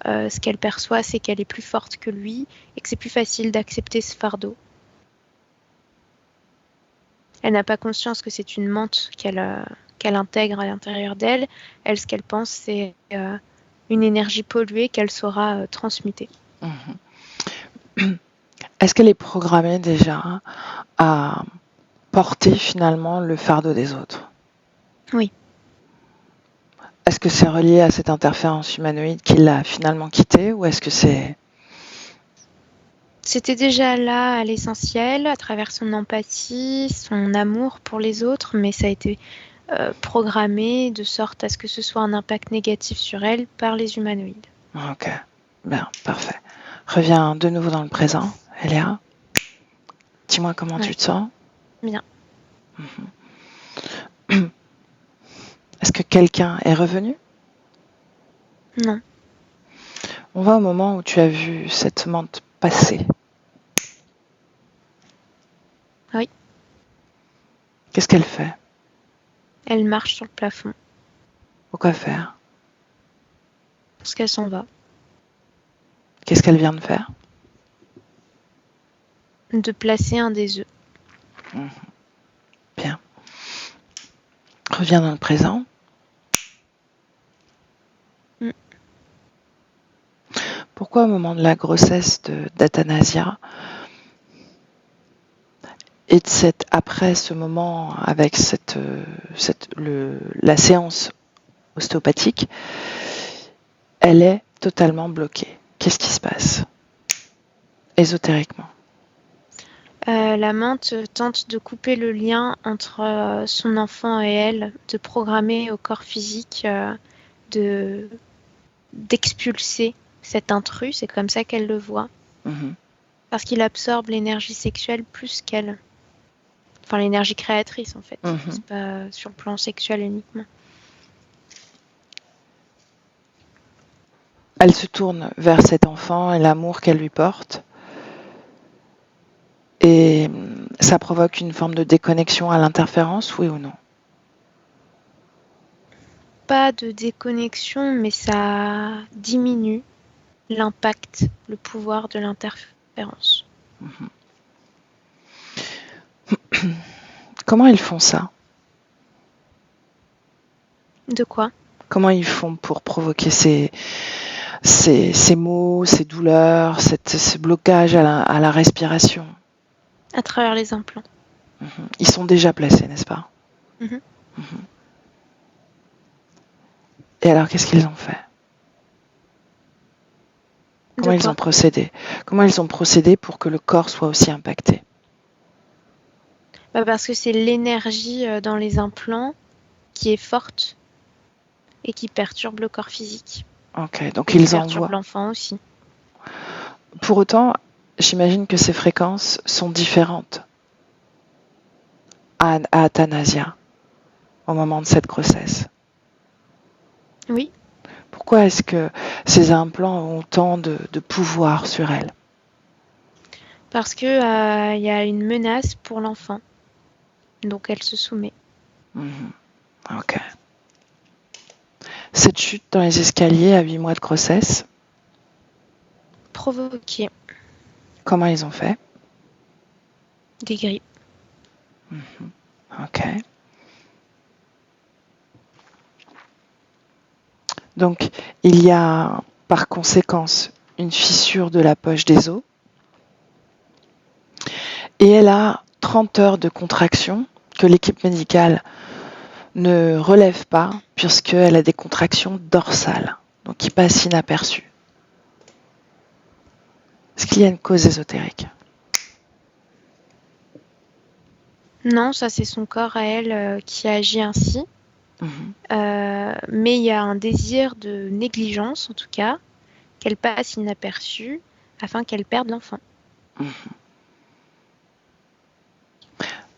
[SPEAKER 3] Ce qu'elle perçoit, c'est qu'elle est plus forte que lui et que c'est plus facile d'accepter ce fardeau. Elle n'a pas conscience que c'est une menthe qu'elle intègre à l'intérieur d'elle. Elle, ce qu'elle pense, c'est une énergie polluée qu'elle saura transmuter.
[SPEAKER 1] Est-ce qu'elle est programmée déjà à porter finalement le fardeau des autres?
[SPEAKER 3] Oui.
[SPEAKER 1] Est-ce que c'est relié à cette interférence humanoïde qui l'a finalement quittée ou est-ce que c'est...
[SPEAKER 3] C'était déjà là à l'essentiel, à travers son empathie, son amour pour les autres, mais ça a été programmé de sorte à ce que ce soit un impact négatif sur elle par les humanoïdes.
[SPEAKER 1] Ok, bien, parfait. Reviens de nouveau dans le présent, Elia. Dis-moi comment tu
[SPEAKER 3] Ouais.
[SPEAKER 1] te sens.
[SPEAKER 3] Bien.
[SPEAKER 1] Est-ce que quelqu'un est revenu?
[SPEAKER 3] Non.
[SPEAKER 1] On va au moment où tu as vu cette menthe passer.
[SPEAKER 3] Oui.
[SPEAKER 1] Qu'est-ce qu'elle fait?
[SPEAKER 3] Elle marche sur le plafond
[SPEAKER 1] Pourquoi faire?
[SPEAKER 3] parce qu'elle s'en va.
[SPEAKER 1] Qu'est-ce qu'elle vient de faire?
[SPEAKER 3] De placer un des œufs.
[SPEAKER 1] Bien. Reviens dans le présent.
[SPEAKER 3] Mm.
[SPEAKER 1] Pourquoi au moment de la grossesse d'Athanasia et après ce moment avec la séance ostéopathique, elle est totalement bloquée? Qu'est-ce qui se passe ésotériquement?
[SPEAKER 3] La menthe tente de couper le lien entre son enfant et elle, de programmer au corps physique d'expulser cet intrus, c'est comme ça qu'elle le voit,
[SPEAKER 1] Mhm.
[SPEAKER 3] parce qu'il absorbe l'énergie sexuelle plus qu'elle. Enfin, l'énergie créatrice, en fait.
[SPEAKER 1] Mhm.
[SPEAKER 3] C'est pas sur le plan sexuel uniquement.
[SPEAKER 1] Elle se tourne vers cet enfant et l'amour qu'elle lui porte. Et ça provoque une forme de déconnexion à l'interférence, oui ou non?
[SPEAKER 3] Pas de déconnexion, mais ça diminue l'impact, le pouvoir de l'interférence.
[SPEAKER 1] Comment ils font ça?
[SPEAKER 3] De quoi?
[SPEAKER 1] Comment ils font pour provoquer ces maux, ces douleurs, ce blocage à la respiration?
[SPEAKER 3] À travers les implants.
[SPEAKER 1] Ils sont déjà placés, n'est-ce pas?
[SPEAKER 3] Mhm.
[SPEAKER 1] Et alors, qu'est-ce qu'ils ont fait? Comment
[SPEAKER 3] De
[SPEAKER 1] ils
[SPEAKER 3] quoi?
[SPEAKER 1] ont procédé? Comment ils ont procédé pour que le corps soit aussi impacté?
[SPEAKER 3] Parce que c'est l'énergie dans les implants qui est forte et qui perturbe le corps physique.
[SPEAKER 1] Ok, donc
[SPEAKER 3] Et qui
[SPEAKER 1] ils
[SPEAKER 3] perturbe
[SPEAKER 1] envoient.
[SPEAKER 3] l'enfant aussi.
[SPEAKER 1] Pour autant, j'imagine que ces fréquences sont différentes à Athanasia au moment de cette grossesse.
[SPEAKER 3] Oui,
[SPEAKER 1] Pourquoi est-ce que ces implants ont autant de pouvoir sur elle?
[SPEAKER 3] parce que y a une menace pour l'enfant. Donc elle se soumet.
[SPEAKER 1] Ok. Cette chute dans les escaliers à 8 mois de grossesse,
[SPEAKER 3] Provoquer
[SPEAKER 1] comment ils ont fait?
[SPEAKER 3] des grilles.
[SPEAKER 1] Ok. Donc, il y a par conséquence une fissure de la poche des os et elle a 30 heures de contraction que l'équipe médicale ne relève pas puisqu'elle a des contractions dorsales, donc qui passent inaperçues. Est-ce qu'il y a une cause ésotérique?
[SPEAKER 3] Non, ça c'est son corps à elle qui agit ainsi. Mais il y a un désir de négligence, en tout cas, qu'elle passe inaperçue afin qu'elle perde l'enfant.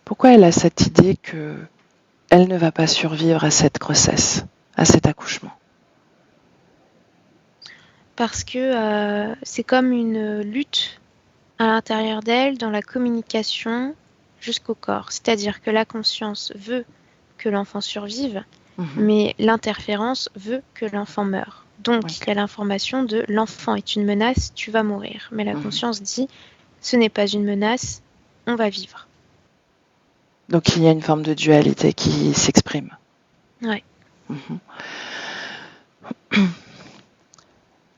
[SPEAKER 1] Pourquoi elle a cette idée qu'elle ne va pas survivre à cette grossesse, à cet accouchement?
[SPEAKER 3] Parce que c'est comme une lutte à l'intérieur d'elle dans la communication jusqu'au corps. C'est-à-dire que la conscience veut que l'enfant survive, mais l'interférence veut que l'enfant meure. Donc, il y a l'information de l'enfant est une menace, tu vas mourir. Mais la conscience dit, ce n'est pas une menace, on va vivre.
[SPEAKER 1] Donc il y a une forme de dualité qui s'exprime.
[SPEAKER 3] Ouais.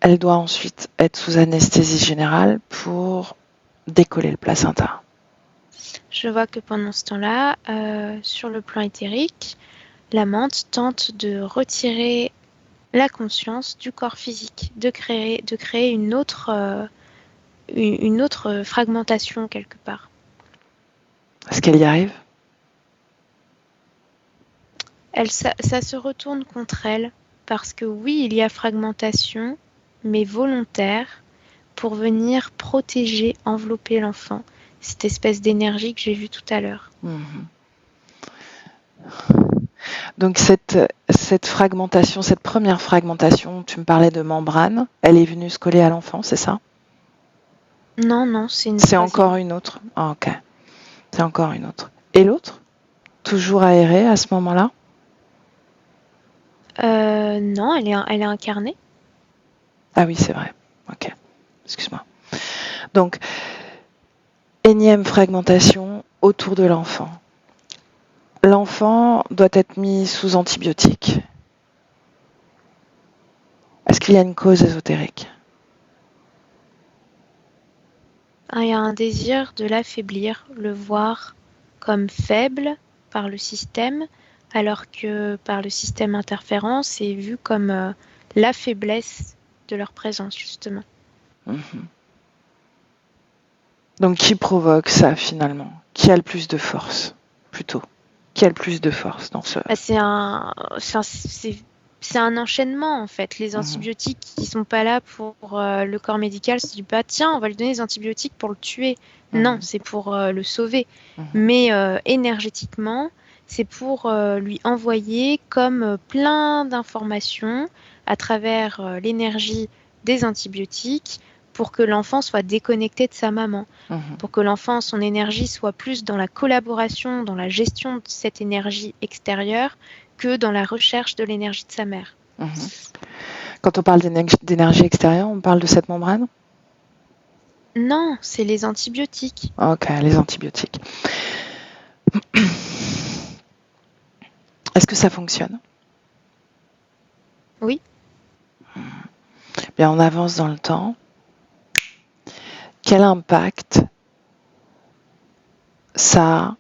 [SPEAKER 1] Elle doit ensuite être sous anesthésie générale pour décoller le placenta.
[SPEAKER 3] Je vois que pendant ce temps-là, sur le plan éthérique, la menthe tente de retirer la conscience du corps physique, de créer une autre fragmentation quelque part.
[SPEAKER 1] Est-ce qu'elle y arrive?
[SPEAKER 3] Ça se retourne contre elle parce que oui, il y a fragmentation, mais volontaire pour venir protéger, envelopper l'enfant. cette espèce d'énergie que j'ai vue tout à l'heure.
[SPEAKER 1] Donc cette fragmentation, cette première fragmentation, tu me parlais de membrane, elle est venue se coller à l'enfant, c'est ça?
[SPEAKER 3] Non, c'est une
[SPEAKER 1] C'est
[SPEAKER 3] troisième.
[SPEAKER 1] encore une autre. Ah, ok. C'est encore une autre. Et l'autre? Toujours aérée à ce moment-là?
[SPEAKER 3] Non, elle est incarnée.
[SPEAKER 1] Ah oui, c'est vrai. Ok. Excuse-moi. Donc, énième fragmentation autour de l'enfant. L'enfant doit être mis sous antibiotiques. Est-ce qu'il y a une cause ésotérique?
[SPEAKER 3] Il y a un désir de l'affaiblir, le voir comme faible par le système, alors que par le système interférent, c'est vu comme la faiblesse de leur présence, justement.
[SPEAKER 1] Donc, qui provoque ça finalement? Qui a le plus de force, plutôt? Qui a le plus de force dans ce...
[SPEAKER 3] C'est un enchaînement en fait. Les antibiotiques qui sont pas là pour le corps médical se dit pas tiens on va lui donner des antibiotiques pour le tuer. Non, c'est pour le sauver. Mais énergétiquement, c'est pour lui envoyer comme plein d'informations à travers l'énergie des antibiotiques pour que l'enfant soit déconnecté de sa maman, pour que l'enfant, son énergie soit plus dans la collaboration, dans la gestion de cette énergie extérieure que dans la recherche de l'énergie de sa mère.
[SPEAKER 1] Quand on parle d'énergie extérieure, on parle de cette membrane?
[SPEAKER 3] Non, c'est les antibiotiques.
[SPEAKER 1] Ok, les antibiotiques. Est-ce que ça fonctionne?
[SPEAKER 3] Oui.
[SPEAKER 1] Bien, on avance dans le temps. Quel impact ça a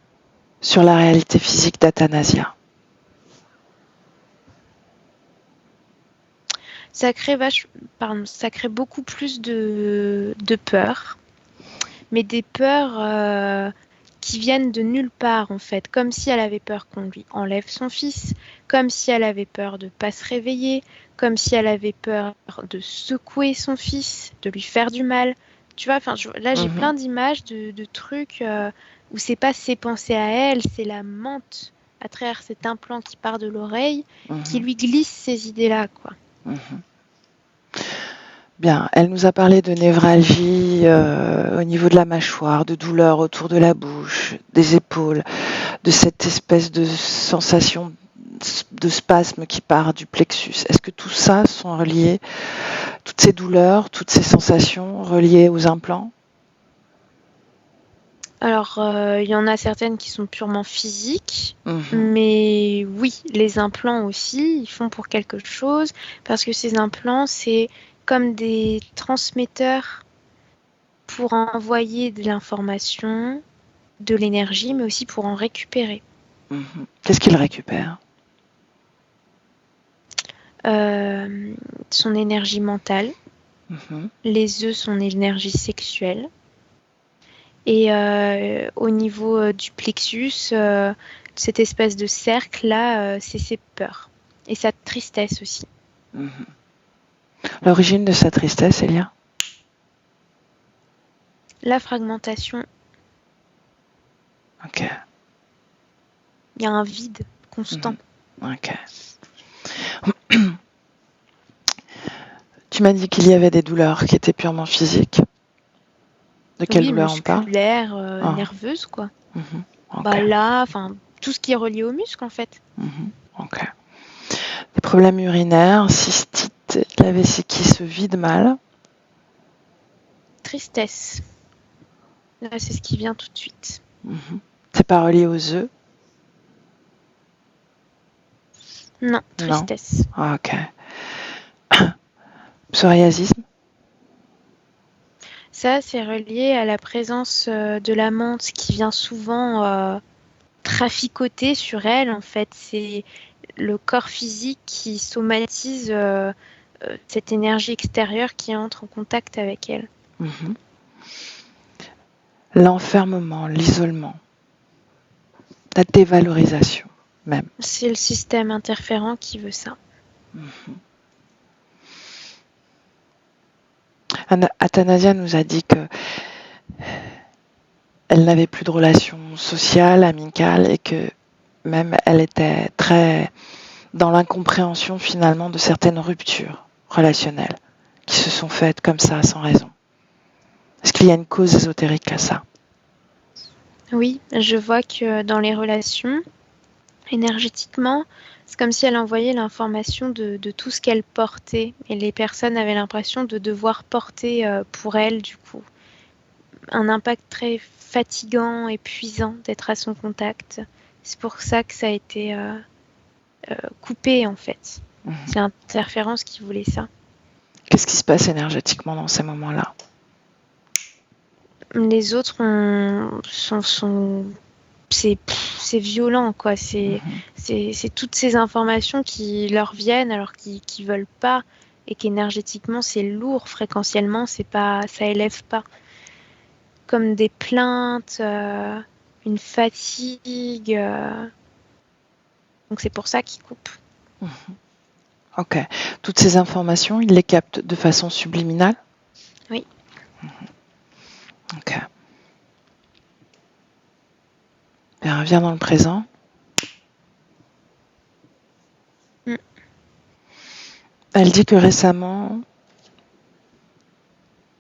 [SPEAKER 1] sur la réalité physique d'Athanasia?
[SPEAKER 3] Ça crée beaucoup plus de peur, mais des peurs qui viennent de nulle part en fait, comme si elle avait peur qu'on lui enlève son fils, comme si elle avait peur de ne pas se réveiller, comme si elle avait peur de secouer son fils, de lui faire du mal. Tu vois, là j'ai plein d'images de trucs où c'est pas ses pensées à elle, c'est la menthe à travers cet implant qui part de l'oreille qui lui glisse ces idées-là, quoi.
[SPEAKER 1] Bien, elle nous a parlé de névralgie au niveau de la mâchoire, de douleur autour de la bouche, des épaules, de cette espèce de sensation de spasme qui part du plexus. Est-ce que tout ça sont reliés, toutes ces douleurs, toutes ces sensations reliées aux implants?
[SPEAKER 3] Alors, il y en a certaines qui sont purement physiques, mais oui, les implants aussi, ils font pour quelque chose, parce que ces implants, c'est comme des transmetteurs pour envoyer de l'information, de l'énergie, mais aussi pour en récupérer.
[SPEAKER 1] Qu'est-ce qu'il récupère?
[SPEAKER 3] Son énergie mentale, les œufs, son énergie sexuelle. Et au niveau du plexus, cette espèce de cercle-là, c'est ses peurs. Et sa tristesse aussi.
[SPEAKER 1] L'origine de sa tristesse, Elia?
[SPEAKER 3] La fragmentation.
[SPEAKER 1] Ok.
[SPEAKER 3] Il y a un vide constant.
[SPEAKER 1] Ok. Tu m'as dit qu'il y avait des douleurs qui étaient purement physiques. De quelle douleur on parle?
[SPEAKER 3] Musculaire, nerveuse, quoi.
[SPEAKER 1] Okay.
[SPEAKER 3] Là, tout ce qui est relié aux muscles, en fait.
[SPEAKER 1] Ok. Des problèmes urinaires, cystite, la vessie qui se vide mal.
[SPEAKER 3] Tristesse. Là, c'est ce qui vient tout de suite.
[SPEAKER 1] C'est pas relié aux œufs?
[SPEAKER 3] Non, tristesse.
[SPEAKER 1] Non. Ok. Psoriasisme?
[SPEAKER 3] Ça, c'est relié à la présence de la menthe qui vient souvent traficoter sur elle. En fait, c'est le corps physique qui somatise cette énergie extérieure qui entre en contact avec elle.
[SPEAKER 1] L'enfermement, l'isolement, la dévalorisation même.
[SPEAKER 3] C'est le système interférent qui veut ça.
[SPEAKER 1] Athanasia nous a dit que elle n'avait plus de relations sociales, amicales, et que même elle était très dans l'incompréhension finalement de certaines ruptures relationnelles qui se sont faites comme ça sans raison. Est-ce qu'il y a une cause ésotérique à ça?
[SPEAKER 3] Oui, je vois que dans les relations, énergétiquement, c'est comme si elle envoyait l'information de tout ce qu'elle portait et les personnes avaient l'impression de devoir porter pour elle, du coup, un impact très fatigant, épuisant d'être à son contact. C'est pour ça que ça a été coupé en fait. C'est l'interférence qui voulait ça.
[SPEAKER 1] Qu'est-ce qui se passe énergétiquement dans ces moments-là?
[SPEAKER 3] Les autres c'est violent quoi. C'est toutes ces informations qui leur viennent alors qu'ils veulent pas et qu'énergétiquement c'est lourd fréquentiellement, c'est pas, ça élève pas. Comme des plaintes, une fatigue. Donc c'est pour ça qu'ils coupent.
[SPEAKER 1] Ok. Toutes ces informations, ils les captent de façon subliminale?
[SPEAKER 3] Oui.
[SPEAKER 1] Ok. Bien, reviens dans le présent. Elle dit que récemment,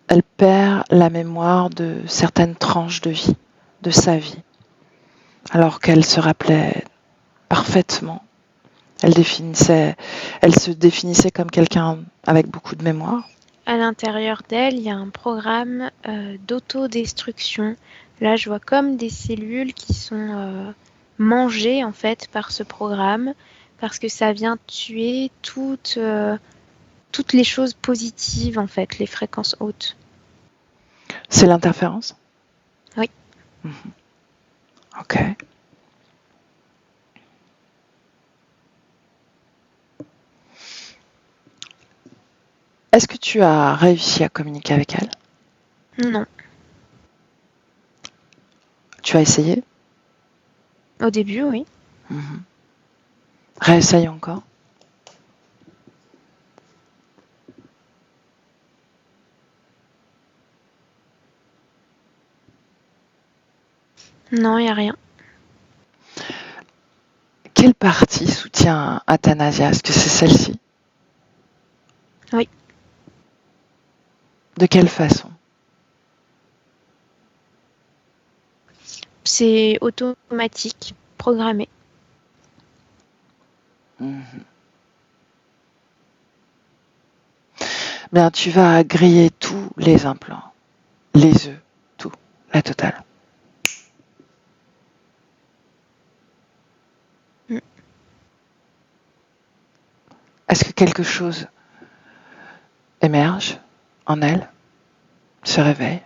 [SPEAKER 1] elle perd la mémoire de certaines tranches de vie, de sa vie, alors qu'elle se rappelait parfaitement. Elle se définissait comme quelqu'un avec beaucoup de mémoire.
[SPEAKER 3] À l'intérieur d'elle, il y a un programme d'autodestruction. Là, je vois comme des cellules qui sont mangées en fait par ce programme parce que ça vient tuer toutes les choses positives en fait, les fréquences hautes.
[SPEAKER 1] C'est l'interférence?
[SPEAKER 3] Oui.
[SPEAKER 1] Ok. Est-ce que tu as réussi à communiquer avec elle?
[SPEAKER 3] Non.
[SPEAKER 1] Tu as essayé?
[SPEAKER 3] Au début, oui.
[SPEAKER 1] Réessaye encore.
[SPEAKER 3] Non, il n'y a rien.
[SPEAKER 1] Quelle partie soutient Athanasia? Est-ce que c'est celle-ci?
[SPEAKER 3] Oui.
[SPEAKER 1] De quelle façon?
[SPEAKER 3] C'est automatique, programmé.
[SPEAKER 1] Bien, tu vas griller tous les implants, les œufs, tout, la totale. Est-ce que quelque chose émerge en elle, se réveille?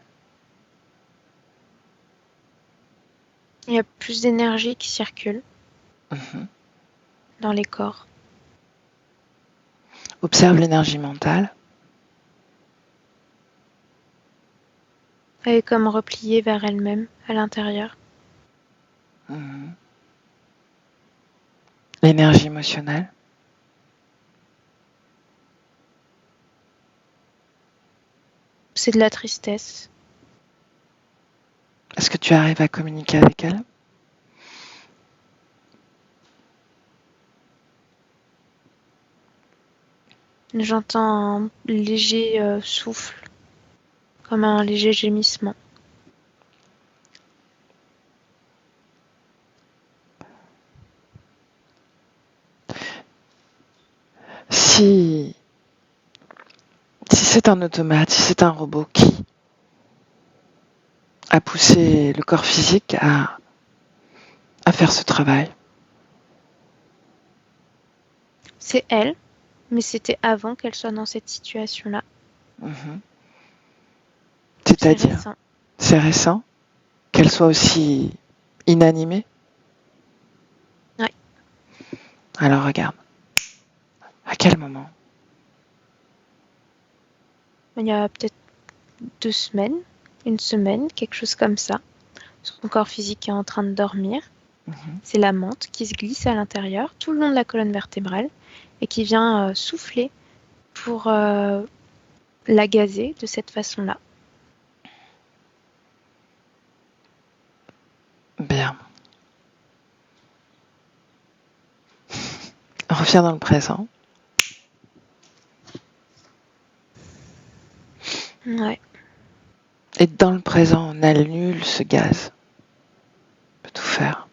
[SPEAKER 3] Il y a plus d'énergie qui circule dans les corps.
[SPEAKER 1] Observe l'énergie mentale.
[SPEAKER 3] Elle est comme repliée vers elle-même, à l'intérieur.
[SPEAKER 1] L'énergie émotionnelle.
[SPEAKER 3] C'est de la tristesse.
[SPEAKER 1] Est-ce que tu arrives à communiquer avec elle?
[SPEAKER 3] J'entends un léger souffle, comme un léger gémissement.
[SPEAKER 1] Si c'est un automate, si c'est un robot qui a poussé le corps physique à faire ce travail?
[SPEAKER 3] C'est elle, mais c'était avant qu'elle soit dans cette situation-là. C'est
[SPEAKER 1] C'est-à-dire,
[SPEAKER 3] récent.
[SPEAKER 1] c'est récent qu'elle soit aussi inanimée?
[SPEAKER 3] Oui.
[SPEAKER 1] Alors regarde. À quel moment?
[SPEAKER 3] Il y a peut-être 2 semaines, une semaine, quelque chose comme ça. Son corps physique est en train de dormir. C'est la menthe qui se glisse à l'intérieur, tout le long de la colonne vertébrale, et qui vient souffler pour la gazer de cette façon-là.
[SPEAKER 1] Bien. Reviens dans le présent.
[SPEAKER 3] Ouais.
[SPEAKER 1] Et dans le présent, on annule ce gaz. On peut tout faire.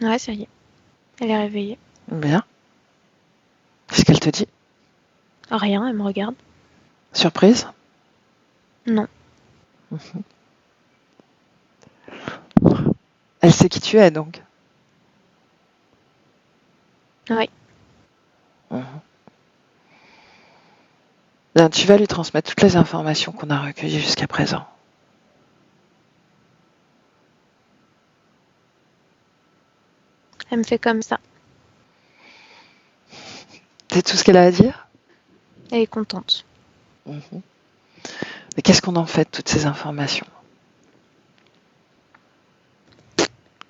[SPEAKER 3] Ouais, ça y est. Elle est réveillée.
[SPEAKER 1] Bien. Qu'est-ce qu'elle te dit?
[SPEAKER 3] Rien, elle me regarde.
[SPEAKER 1] Surprise?
[SPEAKER 3] Non.
[SPEAKER 1] Elle sait qui tu es donc.
[SPEAKER 3] Ouais.
[SPEAKER 1] Bien, tu vas lui transmettre toutes les informations qu'on a recueillies jusqu'à présent.
[SPEAKER 3] Elle me fait comme ça.
[SPEAKER 1] C'est tout ce qu'elle a à dire?
[SPEAKER 3] Elle est contente.
[SPEAKER 1] Mais qu'est-ce qu'on en fait de toutes ces informations?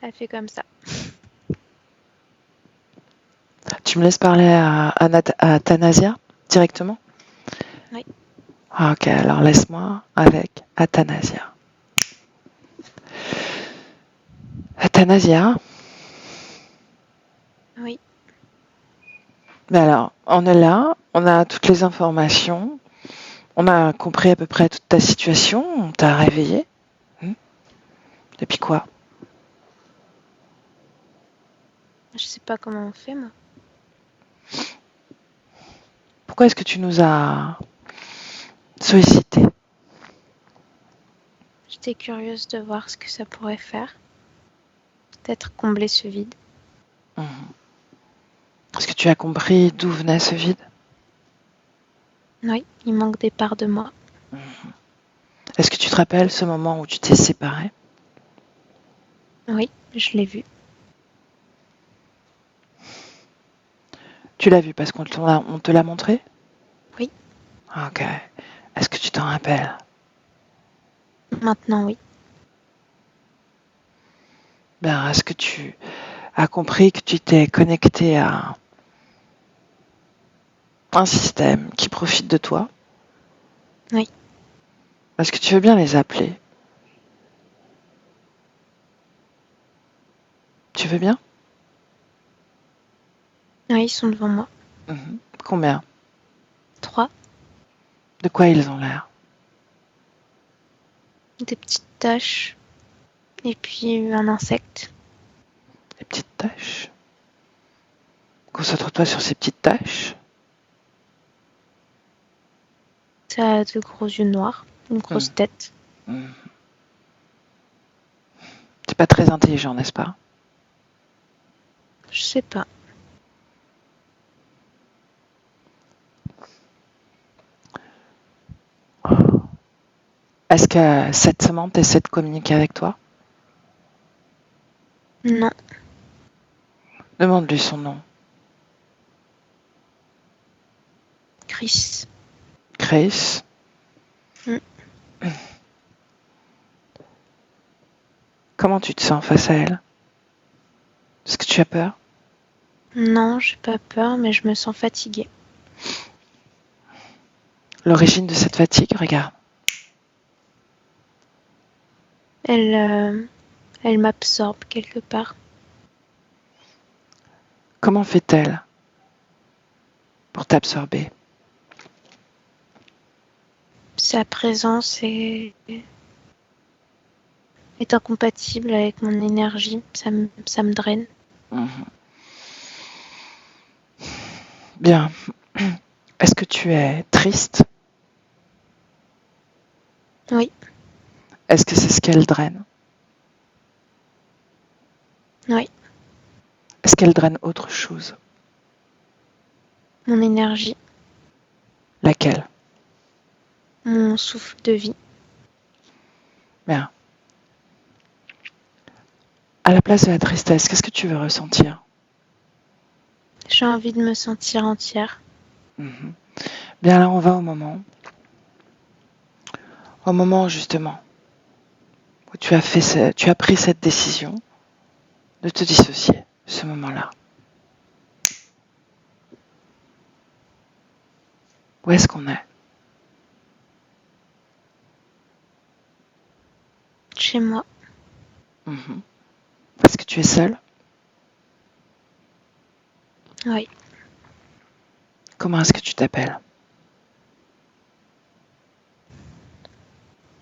[SPEAKER 3] Elle fait comme ça.
[SPEAKER 1] Tu me laisses parler à Thanasia directement?
[SPEAKER 3] Oui.
[SPEAKER 1] Ah, ok, alors laisse-moi avec Athanasia. Athanasia?
[SPEAKER 3] Oui.
[SPEAKER 1] Mais alors, on est là, on a toutes les informations, on a compris à peu près toute ta situation, on t'a réveillé. Depuis quoi?
[SPEAKER 3] Je sais pas comment on fait, moi.
[SPEAKER 1] Pourquoi est-ce que tu nous as sollicité?
[SPEAKER 3] J'étais curieuse de voir ce que ça pourrait faire. Peut-être combler ce vide.
[SPEAKER 1] Est-ce que tu as compris d'où venait ce vide?
[SPEAKER 3] Oui, il manque des parts de moi.
[SPEAKER 1] Est-ce que tu te rappelles ce moment où tu t'es séparée?
[SPEAKER 3] Oui, je l'ai vu.
[SPEAKER 1] Tu l'as vu parce qu'on te l'a montré?
[SPEAKER 3] Oui.
[SPEAKER 1] Ok. Est-ce que tu t'en rappelles?
[SPEAKER 3] Maintenant, oui.
[SPEAKER 1] Ben, est-ce que tu as compris que tu t'es connecté à un système qui profite de toi?
[SPEAKER 3] Oui.
[SPEAKER 1] Est-ce que tu veux bien les appeler? Tu veux bien?
[SPEAKER 3] Oui, ils sont devant moi.
[SPEAKER 1] Combien?
[SPEAKER 3] 3.
[SPEAKER 1] De quoi ils ont l'air?
[SPEAKER 3] Des petites taches. Et puis un insecte.
[SPEAKER 1] Des petites taches. Concentre-toi sur ces petites taches.
[SPEAKER 3] Ça a de gros yeux noirs. Une grosse tête.
[SPEAKER 1] T'es pas très intelligent, n'est-ce pas?
[SPEAKER 3] Je sais pas.
[SPEAKER 1] Est-ce que cette semence essaie de communiquer avec toi?
[SPEAKER 3] Non.
[SPEAKER 1] Demande-lui son nom.
[SPEAKER 3] Chris.
[SPEAKER 1] Chris. Comment tu te sens face à elle? Est-ce que tu as peur?
[SPEAKER 3] Non, j'ai pas peur, mais je me sens fatiguée.
[SPEAKER 1] L'origine de cette fatigue, regarde.
[SPEAKER 3] Elle m'absorbe quelque part.
[SPEAKER 1] Comment fait-elle pour t'absorber?
[SPEAKER 3] Sa présence est incompatible avec mon énergie. Ça me draine.
[SPEAKER 1] Bien. Est-ce que tu es triste?
[SPEAKER 3] Oui.
[SPEAKER 1] Est-ce que c'est ce qu'elle draine?
[SPEAKER 3] Oui.
[SPEAKER 1] Est-ce qu'elle draine autre chose?
[SPEAKER 3] Mon énergie.
[SPEAKER 1] Laquelle?
[SPEAKER 3] Mon souffle de vie.
[SPEAKER 1] Bien. À la place de la tristesse, qu'est-ce que tu veux ressentir?
[SPEAKER 3] J'ai envie de me sentir entière.
[SPEAKER 1] Bien, là, on va au moment justement où tu as pris cette décision de te dissocier, ce moment-là. Où est-ce qu'on est?
[SPEAKER 3] Chez moi.
[SPEAKER 1] Mhm. Est-ce que tu es seule?
[SPEAKER 3] Oui.
[SPEAKER 1] Comment est-ce que tu t'appelles?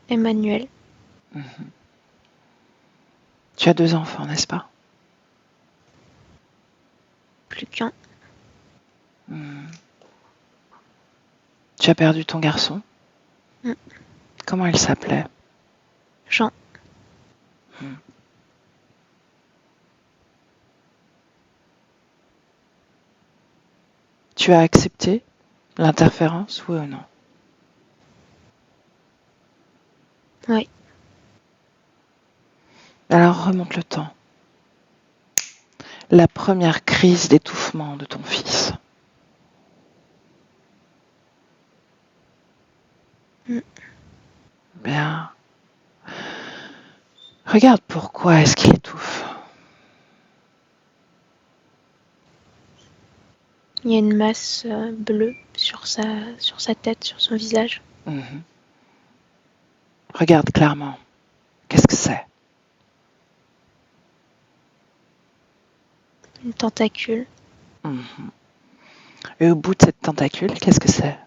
[SPEAKER 3] Emmanuel.
[SPEAKER 1] Mhm. Tu as 2 enfants, n'est-ce pas?
[SPEAKER 3] Plus qu'un.
[SPEAKER 1] Mhm. Tu as perdu ton garçon?
[SPEAKER 3] Mm.
[SPEAKER 1] Comment il s'appelait?
[SPEAKER 3] Jean.
[SPEAKER 1] Mhm. Tu as accepté l'interférence, oui ou non?
[SPEAKER 3] Oui.
[SPEAKER 1] Alors remonte le temps. La première crise d'étouffement de ton fils.
[SPEAKER 3] Mm.
[SPEAKER 1] Bien. Regarde pourquoi est-ce qu'il étouffe.
[SPEAKER 3] Il y a une masse bleue sur sa tête, sur son visage.
[SPEAKER 1] Mhm. Regarde clairement. Qu'est-ce que c'est?
[SPEAKER 3] Une tentacule.
[SPEAKER 1] Mhm. Et au bout de cette tentacule, qu'est-ce que c'est?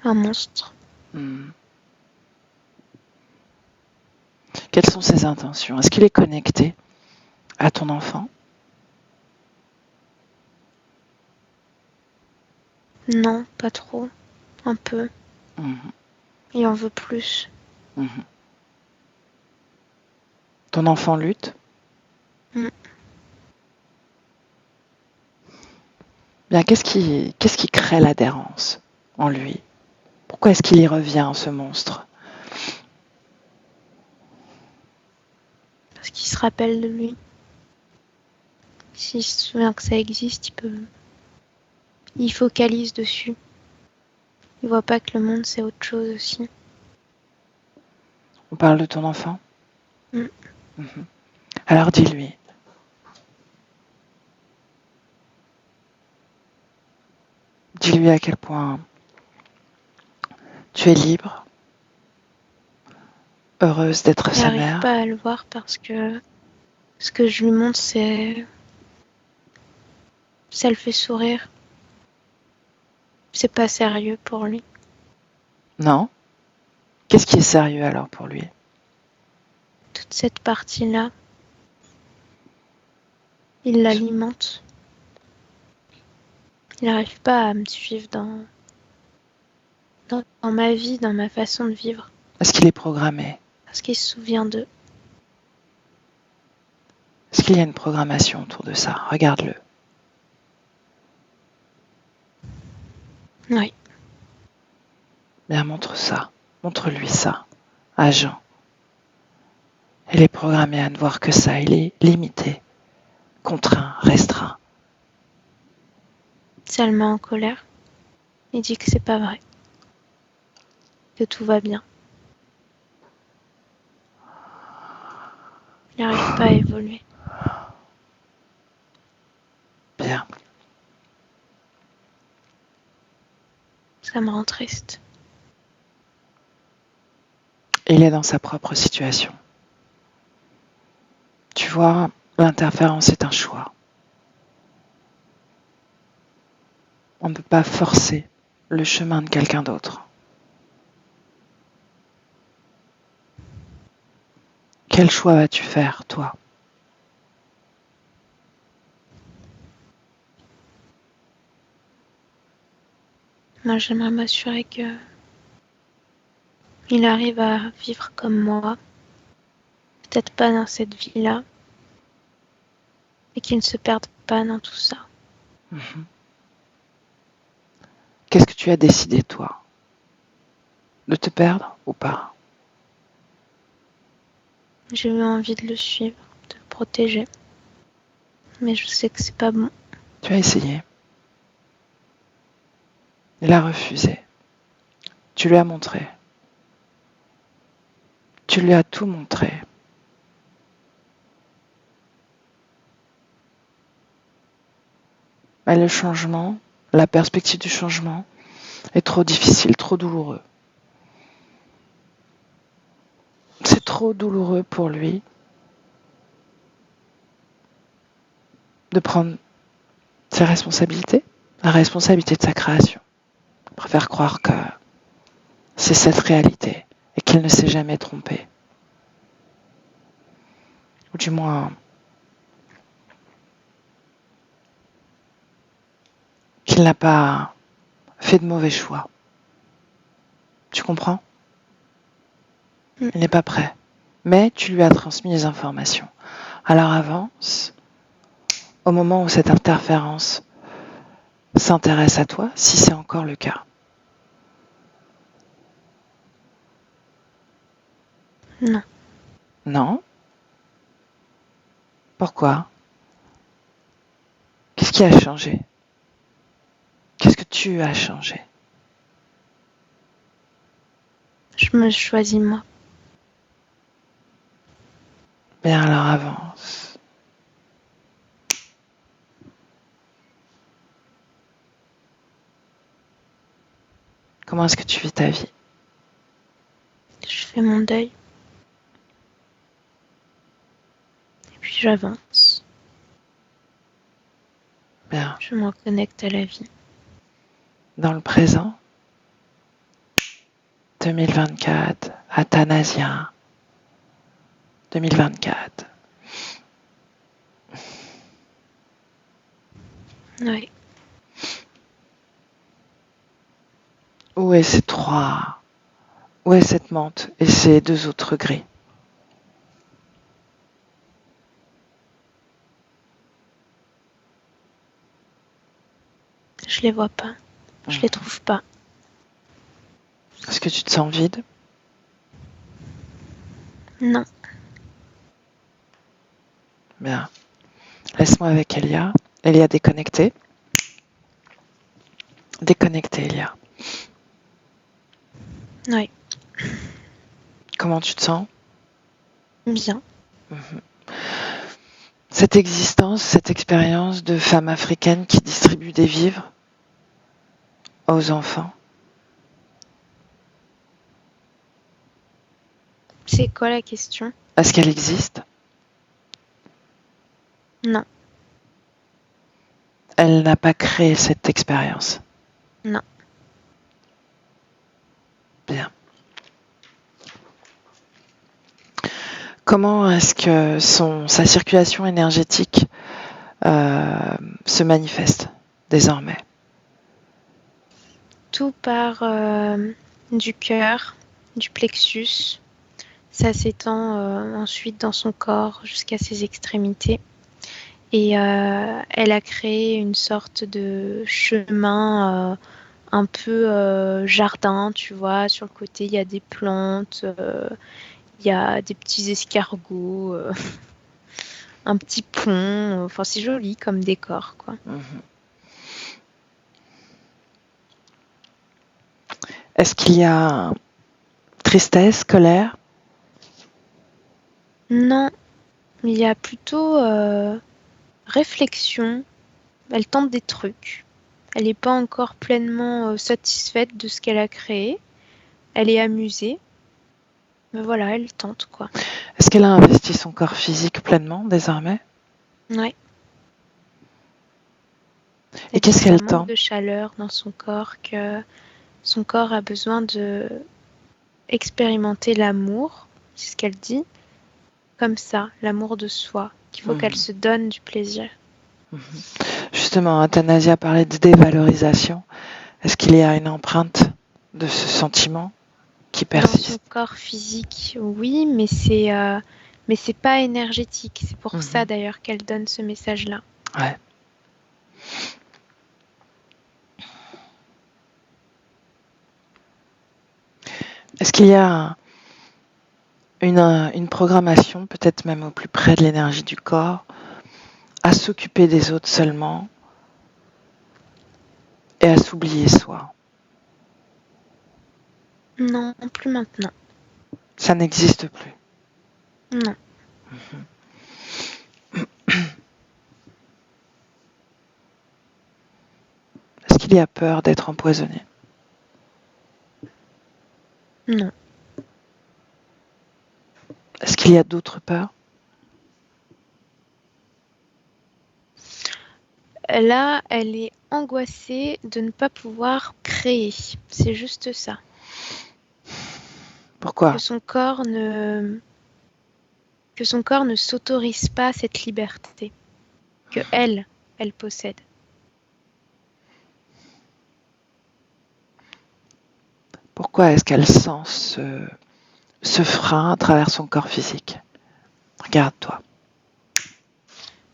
[SPEAKER 3] Un monstre.
[SPEAKER 1] Mhm. Quelles sont ses intentions? Est-ce qu'il est connecté à ton enfant?
[SPEAKER 3] Non, pas trop. Un peu.
[SPEAKER 1] Mhm.
[SPEAKER 3] Il en veut plus.
[SPEAKER 1] Mhm. Ton enfant lutte?
[SPEAKER 3] Mm.
[SPEAKER 1] Bien, qu'est-ce qui crée l'adhérence en lui? Pourquoi est-ce qu'il y revient, ce monstre?
[SPEAKER 3] Parce qu'il se rappelle de lui. S'il se souvient que ça existe, il focalise dessus. Il voit pas que le monde c'est autre chose aussi.
[SPEAKER 1] On parle de ton enfant?
[SPEAKER 3] Mm.
[SPEAKER 1] Mhm. Alors dis-lui. Dis-lui à quel point tu es libre, heureuse d'être
[SPEAKER 3] Il
[SPEAKER 1] sa
[SPEAKER 3] n'arrive
[SPEAKER 1] mère.
[SPEAKER 3] pas à le voir parce que ce que je lui montre, ça le fait sourire. C'est pas sérieux pour lui.
[SPEAKER 1] Non? Qu'est-ce qui est sérieux alors pour lui?
[SPEAKER 3] Toute cette partie-là, il l'alimente. Il n'arrive pas à me suivre dans ma vie, dans ma façon de vivre.
[SPEAKER 1] Est-ce qu'il est programmé?
[SPEAKER 3] Parce qu'il se souvient d'eux.
[SPEAKER 1] Est-ce qu'il y a une programmation autour de ça? Regarde-le.
[SPEAKER 3] Oui.
[SPEAKER 1] Bien, montre ça. Montre-lui ça à Jean. Il est programmé à ne voir que ça. Il est limité, contraint, restreint.
[SPEAKER 3] Ça le met en colère. Il dit que c'est pas vrai. Que tout va bien. Il n'arrive pas à évoluer.
[SPEAKER 1] Bien.
[SPEAKER 3] Ça me rend triste.
[SPEAKER 1] Il est dans sa propre situation. Tu vois, l'interférence est un choix. On ne peut pas forcer le chemin de quelqu'un d'autre. Quel choix vas-tu faire, toi?
[SPEAKER 3] Moi, j'aimerais m'assurer que il arrive à vivre comme moi. Peut-être pas dans cette vie-là. Et qu'il ne se perde pas dans tout ça.
[SPEAKER 1] Mhm. Qu'est-ce que tu as décidé, toi? De te perdre ou pas?
[SPEAKER 3] J'ai eu envie de le suivre, de le protéger. Mais je sais que c'est pas bon.
[SPEAKER 1] Tu as essayé. Il a refusé. Tu lui as montré. Tu lui as tout montré. Mais le changement, la perspective du changement, est trop difficile, trop douloureux. C'est trop douloureux pour lui de prendre ses responsabilités, la responsabilité de sa création. Il préfère croire que c'est cette réalité et qu'il ne s'est jamais trompé. Ou du moins, qu'il n'a pas fait de mauvais choix. Tu comprends ? Il n'est pas prêt. Mais tu lui as transmis les informations. Alors avance au moment où cette interférence s'intéresse à toi, si c'est encore le cas.
[SPEAKER 3] Non.
[SPEAKER 1] Non ? Pourquoi ? Qu'est-ce qui a changé ? Qu'est-ce que tu as changé ?
[SPEAKER 3] Je me choisis moi.
[SPEAKER 1] Bien, alors avance. Comment est-ce que tu vis ta vie ?
[SPEAKER 3] Je fais mon deuil. Et puis j'avance.
[SPEAKER 1] Bien.
[SPEAKER 3] Je m'en connecte à la vie.
[SPEAKER 1] Dans le présent, 2024, Athanasia, 2024.
[SPEAKER 3] Oui.
[SPEAKER 1] Où est ces trois ? Où est cette menthe et ces deux autres gris ?
[SPEAKER 3] Je les vois pas. Je les trouve pas.
[SPEAKER 1] Est-ce que tu te sens vide ?
[SPEAKER 3] Non.
[SPEAKER 1] Bien. Laisse-moi avec Elia. Elia déconnectée. Déconnectée, Elia.
[SPEAKER 3] Oui.
[SPEAKER 1] Comment tu te sens ?
[SPEAKER 3] Bien.
[SPEAKER 1] Cette existence, cette expérience de femme africaine qui distribue des vivres aux enfants,
[SPEAKER 3] C'est quoi la question ?
[SPEAKER 1] est-ce qu'elle existe ?
[SPEAKER 3] Non.
[SPEAKER 1] Elle n'a pas créé cette expérience.
[SPEAKER 3] Non.
[SPEAKER 1] Bien. Comment est-ce que sa circulation énergétique se manifeste désormais ?
[SPEAKER 3] Tout part du cœur, du plexus. Ça s'étend ensuite dans son corps jusqu'à ses extrémités. Et elle a créé une sorte de chemin un peu jardin, tu vois. Sur le côté, il y a des plantes, il y a des petits escargots, un petit pont. Enfin, c'est joli comme décor, quoi.
[SPEAKER 1] Est-ce qu'il y a tristesse, colère ?
[SPEAKER 3] Non, il y a plutôt réflexion. Elle tente des trucs. Elle n'est pas encore pleinement satisfaite de ce qu'elle a créé. Elle est amusée. Mais voilà, elle tente, quoi.
[SPEAKER 1] Est-ce qu'elle a investi son corps physique pleinement désormais ?
[SPEAKER 3] Ouais.
[SPEAKER 1] Et qu'est-ce qu'elle
[SPEAKER 3] Ça
[SPEAKER 1] tend ?
[SPEAKER 3] manque de chaleur dans son corps, que son corps a besoin de expérimenter l'amour, c'est ce qu'elle dit, comme ça, l'amour de soi, qu'il faut qu'elle se donne du plaisir.
[SPEAKER 1] Justement, Athanasia parlait de dévalorisation. Est-ce qu'il y a une empreinte de ce sentiment qui
[SPEAKER 3] Dans son
[SPEAKER 1] persiste ?
[SPEAKER 3] corps physique, oui, mais c'est pas énergétique. C'est pour ça d'ailleurs qu'elle donne ce message-là.
[SPEAKER 1] Ouais. Est-ce qu'il y a une programmation, peut-être même au plus près de l'énergie du corps, à s'occuper des autres seulement et à s'oublier soi ?
[SPEAKER 3] Non, plus maintenant.
[SPEAKER 1] Ça n'existe plus.
[SPEAKER 3] Non.
[SPEAKER 1] Est-ce qu'il y a peur d'être empoisonné ?
[SPEAKER 3] Non.
[SPEAKER 1] Est-ce qu'il y a d'autres peurs?
[SPEAKER 3] Là, elle est angoissée de ne pas pouvoir créer. C'est juste ça.
[SPEAKER 1] Pourquoi?
[SPEAKER 3] Que son corps ne s'autorise pas cette liberté que elle possède.
[SPEAKER 1] Pourquoi est-ce qu'elle sent ce frein à travers son corps physique? Regarde-toi.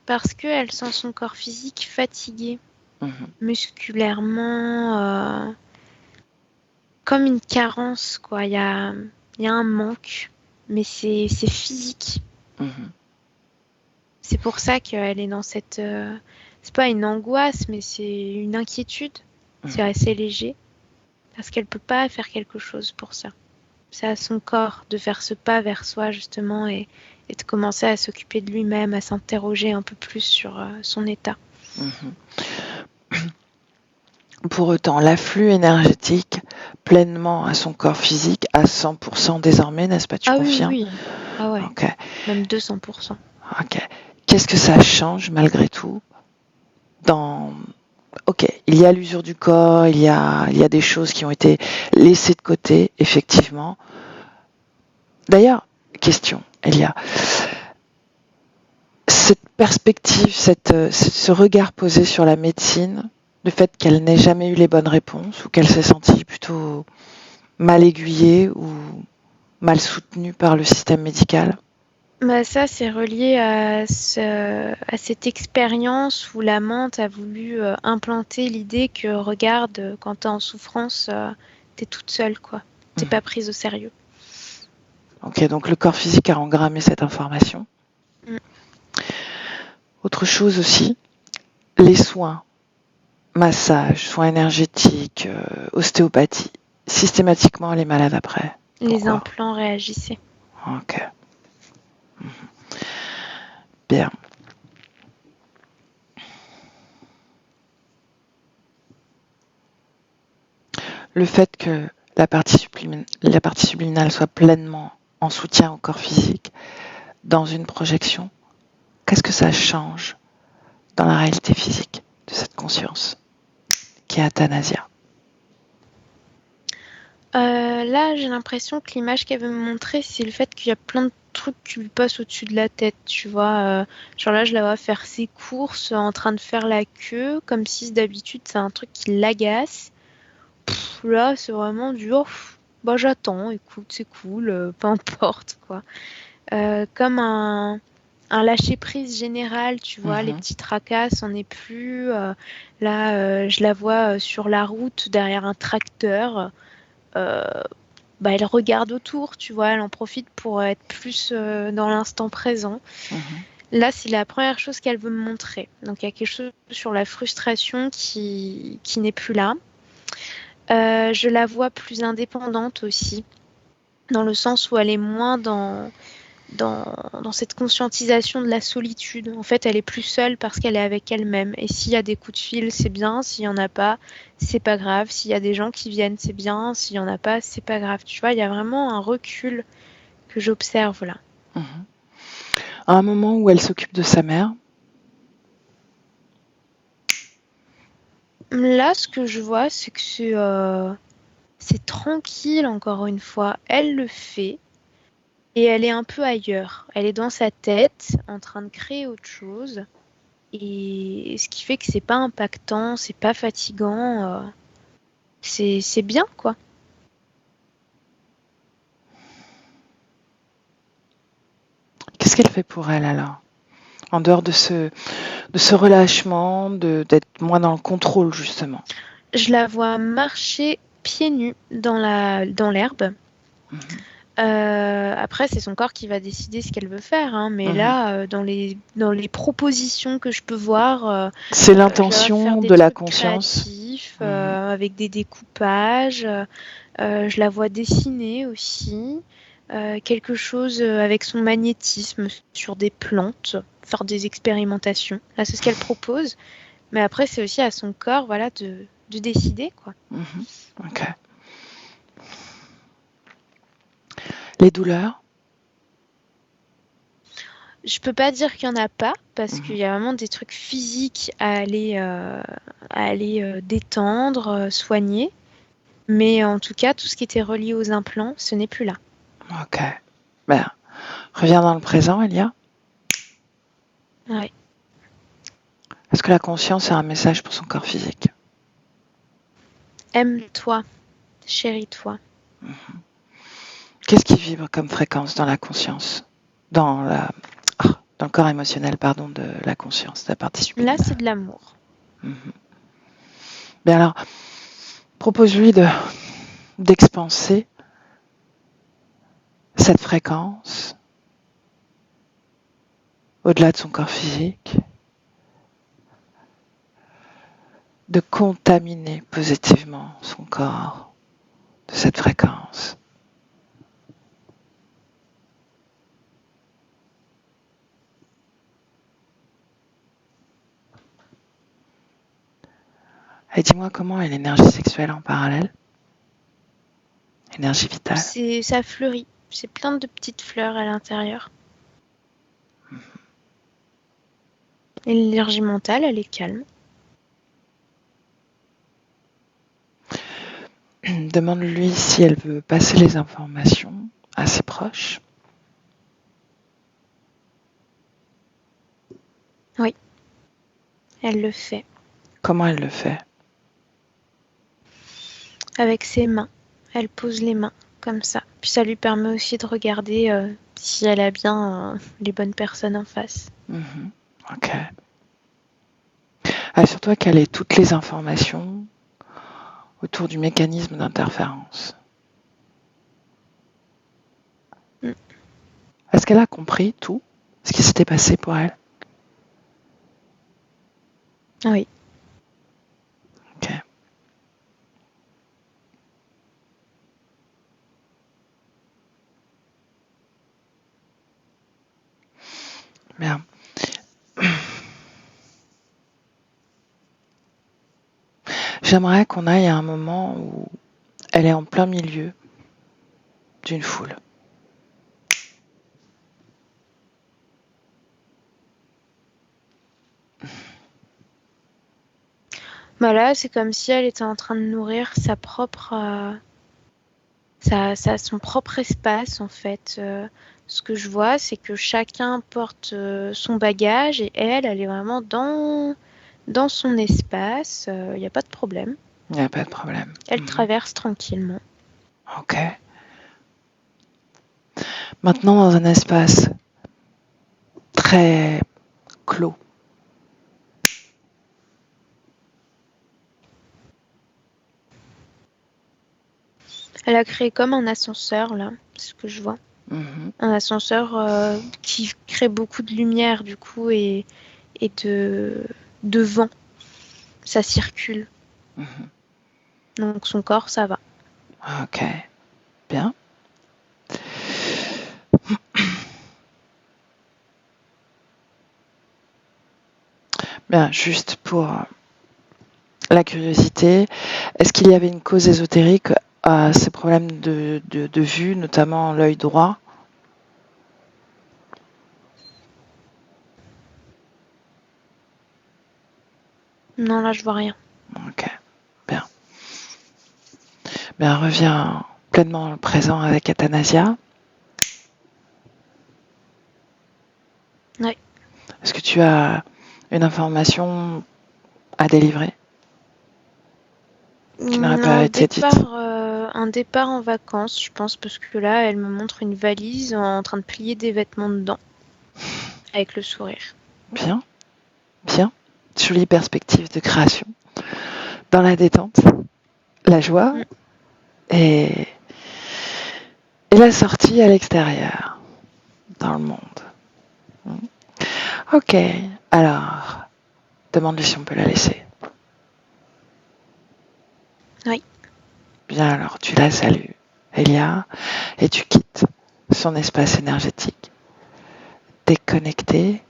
[SPEAKER 3] Parce qu'elle sent son corps physique fatigué, musculairement, comme une carence, quoi. Il y a un manque, mais c'est physique. C'est pour ça qu'elle est dans cette... c'est pas une angoisse, mais c'est une inquiétude. C'est assez léger. Parce qu'elle peut pas faire quelque chose pour ça. C'est à son corps de faire ce pas vers soi, justement, et de commencer à s'occuper de lui-même, à s'interroger un peu plus sur son état.
[SPEAKER 1] Pour autant, l'afflux énergétique pleinement à son corps physique à 100% désormais, n'est-ce pas? Tu confirmes?
[SPEAKER 3] Oui. Ah ouais.
[SPEAKER 1] Okay.
[SPEAKER 3] Même 200%.
[SPEAKER 1] Ok. Qu'est-ce que ça change malgré tout Ok, il y a l'usure du corps, il y a des choses qui ont été laissées de côté, effectivement. D'ailleurs, question, Elia. Cette perspective, ce regard posé sur la médecine, le fait qu'elle n'ait jamais eu les bonnes réponses ou qu'elle s'est sentie plutôt mal aiguillée ou mal soutenue par le système médical?
[SPEAKER 3] Ça, c'est relié à cette expérience où la menthe a voulu implanter l'idée que, regarde, quand t'es en souffrance, t'es toute seule, quoi. T'es pas prise au sérieux.
[SPEAKER 1] Ok, donc le corps physique a engrammé cette information. Autre chose aussi, les soins, massage, soins énergétiques, ostéopathie, systématiquement elle est malade après.
[SPEAKER 3] Les implants réagissaient.
[SPEAKER 1] Ok. Bien. Le fait que la partie subliminale soit pleinement en soutien au corps physique dans une projection, qu'est-ce que ça change dans la réalité physique de cette conscience qui est Athanasia?
[SPEAKER 3] Là, j'ai l'impression que l'image qu'elle veut me montrer, c'est le fait qu'il y a plein de trucs qui lui passent au-dessus de la tête, tu vois. Genre là, je la vois faire ses courses, en train de faire la queue, comme si d'habitude c'est un truc qui l'agace. Là, c'est vraiment du bah j'attends, écoute, c'est cool, peu importe, quoi. Comme un lâcher-prise général, tu vois, les petits tracas, c'en est plus. Là, je la vois sur la route derrière un tracteur. Elle regarde autour, tu vois, elle en profite pour être plus dans l'instant présent. Là, c'est la première chose qu'elle veut me montrer. Donc, il y a quelque chose sur la frustration qui n'est plus là. Je la vois plus indépendante aussi, dans le sens où elle est moins dans cette conscientisation de la solitude. En fait, elle est plus seule parce qu'elle est avec elle-même. Et s'il y a des coups de fil, c'est bien. S'il n'y en a pas, c'est pas grave. S'il y a des gens qui viennent, c'est bien. S'il n'y en a pas, c'est pas grave. Tu vois, il y a vraiment un recul que j'observe là.
[SPEAKER 1] À un moment où elle s'occupe de sa mère?
[SPEAKER 3] Là, ce que je vois, c'est que c'est tranquille, encore une fois. Elle le fait. Et elle est un peu ailleurs. Elle est dans sa tête, en train de créer autre chose. Et ce qui fait que c'est pas impactant, c'est pas fatigant, c'est bien, quoi.
[SPEAKER 1] Qu'est-ce qu'elle fait pour elle alors? En dehors de ce relâchement, d'être moins dans le contrôle justement.
[SPEAKER 3] Je la vois marcher pieds nus dans l'herbe. Après, c'est son corps qui va décider ce qu'elle veut faire, hein, mais là, dans les propositions que je peux voir,
[SPEAKER 1] c'est
[SPEAKER 3] je la vois
[SPEAKER 1] l'intention
[SPEAKER 3] faire des
[SPEAKER 1] de la
[SPEAKER 3] trucs
[SPEAKER 1] conscience.
[SPEAKER 3] créatifs, avec des découpages. Je la vois dessiner aussi. Quelque chose avec son magnétisme sur des plantes, faire des expérimentations. Là, c'est ce qu'elle propose. Mais après, c'est aussi à son corps, voilà, de décider, quoi.
[SPEAKER 1] Ok. Les douleurs?
[SPEAKER 3] Je peux pas dire qu'il y en a pas, parce qu'il
[SPEAKER 1] Mhm.
[SPEAKER 3] y a vraiment des trucs physiques à aller détendre, soigner. Mais en tout cas, tout ce qui était relié aux implants, ce n'est plus là.
[SPEAKER 1] Ok. Ben, reviens dans le présent, Elia.
[SPEAKER 3] Ouais.
[SPEAKER 1] Est-ce que la conscience a un message pour son corps physique?
[SPEAKER 3] Aime-toi, chéris-toi.
[SPEAKER 1] Qu'est-ce qui vibre comme fréquence dans la conscience? Dans dans le corps émotionnel, pardon, de la conscience, de la partie
[SPEAKER 3] Là,
[SPEAKER 1] subliminale.
[SPEAKER 3] c'est de l'amour.
[SPEAKER 1] Mhm. Bien alors, propose-lui d'expanser cette fréquence au-delà de son corps physique, de contaminer positivement son corps de cette fréquence. Et dis-moi comment est l'énergie sexuelle en parallèle? Énergie vitale.
[SPEAKER 3] Ça fleurit. C'est plein de petites fleurs à l'intérieur. Et l'énergie mentale, elle est calme.
[SPEAKER 1] Demande-lui si elle veut passer les informations à ses proches.
[SPEAKER 3] Oui, elle le fait.
[SPEAKER 1] Comment elle le fait?
[SPEAKER 3] Avec ses mains. Elle pose les mains comme ça. Puis ça lui permet aussi de regarder si elle a bien les bonnes personnes en face.
[SPEAKER 1] Mhm. Ok. Assure-toi qu'elle ait toutes les informations autour du mécanisme d'interférence.
[SPEAKER 3] Mm.
[SPEAKER 1] Est-ce qu'elle a compris tout ce qui s'était passé pour elle?
[SPEAKER 3] Oui.
[SPEAKER 1] Ok. Bien. J'aimerais qu'on aille à un moment où elle est en plein milieu d'une foule.
[SPEAKER 3] Bah là, c'est comme si elle était en train de nourrir son propre espace en fait. Ce que je vois, c'est que chacun porte son bagage et elle est vraiment dans son espace. Il n'y a pas de problème.
[SPEAKER 1] Il n'y a pas de problème.
[SPEAKER 3] Elle traverse tranquillement.
[SPEAKER 1] Ok. Maintenant, dans un espace très clos.
[SPEAKER 3] Elle a créé comme un ascenseur là, c'est ce que je vois.
[SPEAKER 1] Mhm.
[SPEAKER 3] Un ascenseur qui crée beaucoup de lumière du coup et de vent. Ça circule.
[SPEAKER 1] Mhm.
[SPEAKER 3] Donc son corps, ça va.
[SPEAKER 1] Ok. Bien. Bien, juste pour la curiosité, est-ce qu'il y avait une cause ésotérique à ces problèmes de vue, notamment l'œil droit?
[SPEAKER 3] Non, là, je vois rien.
[SPEAKER 1] Ok, bien. Bien, reviens pleinement dans le présent avec Athanasia.
[SPEAKER 3] Oui.
[SPEAKER 1] Est-ce que tu as une information à délivrer qui n'aurait pas été dite?
[SPEAKER 3] Un départ en vacances, je pense, parce que là, elle me montre une valise en train de plier des vêtements dedans, avec le sourire.
[SPEAKER 1] Bien, bien. Jolie perspective de création. Dans la détente, la joie
[SPEAKER 3] Mm.
[SPEAKER 1] et la sortie à l'extérieur, dans le monde. Ok, alors, demande-lui si on peut la laisser.
[SPEAKER 3] Oui.
[SPEAKER 1] Bien, alors tu la salues, Elia, et tu quittes son espace énergétique, déconnecté,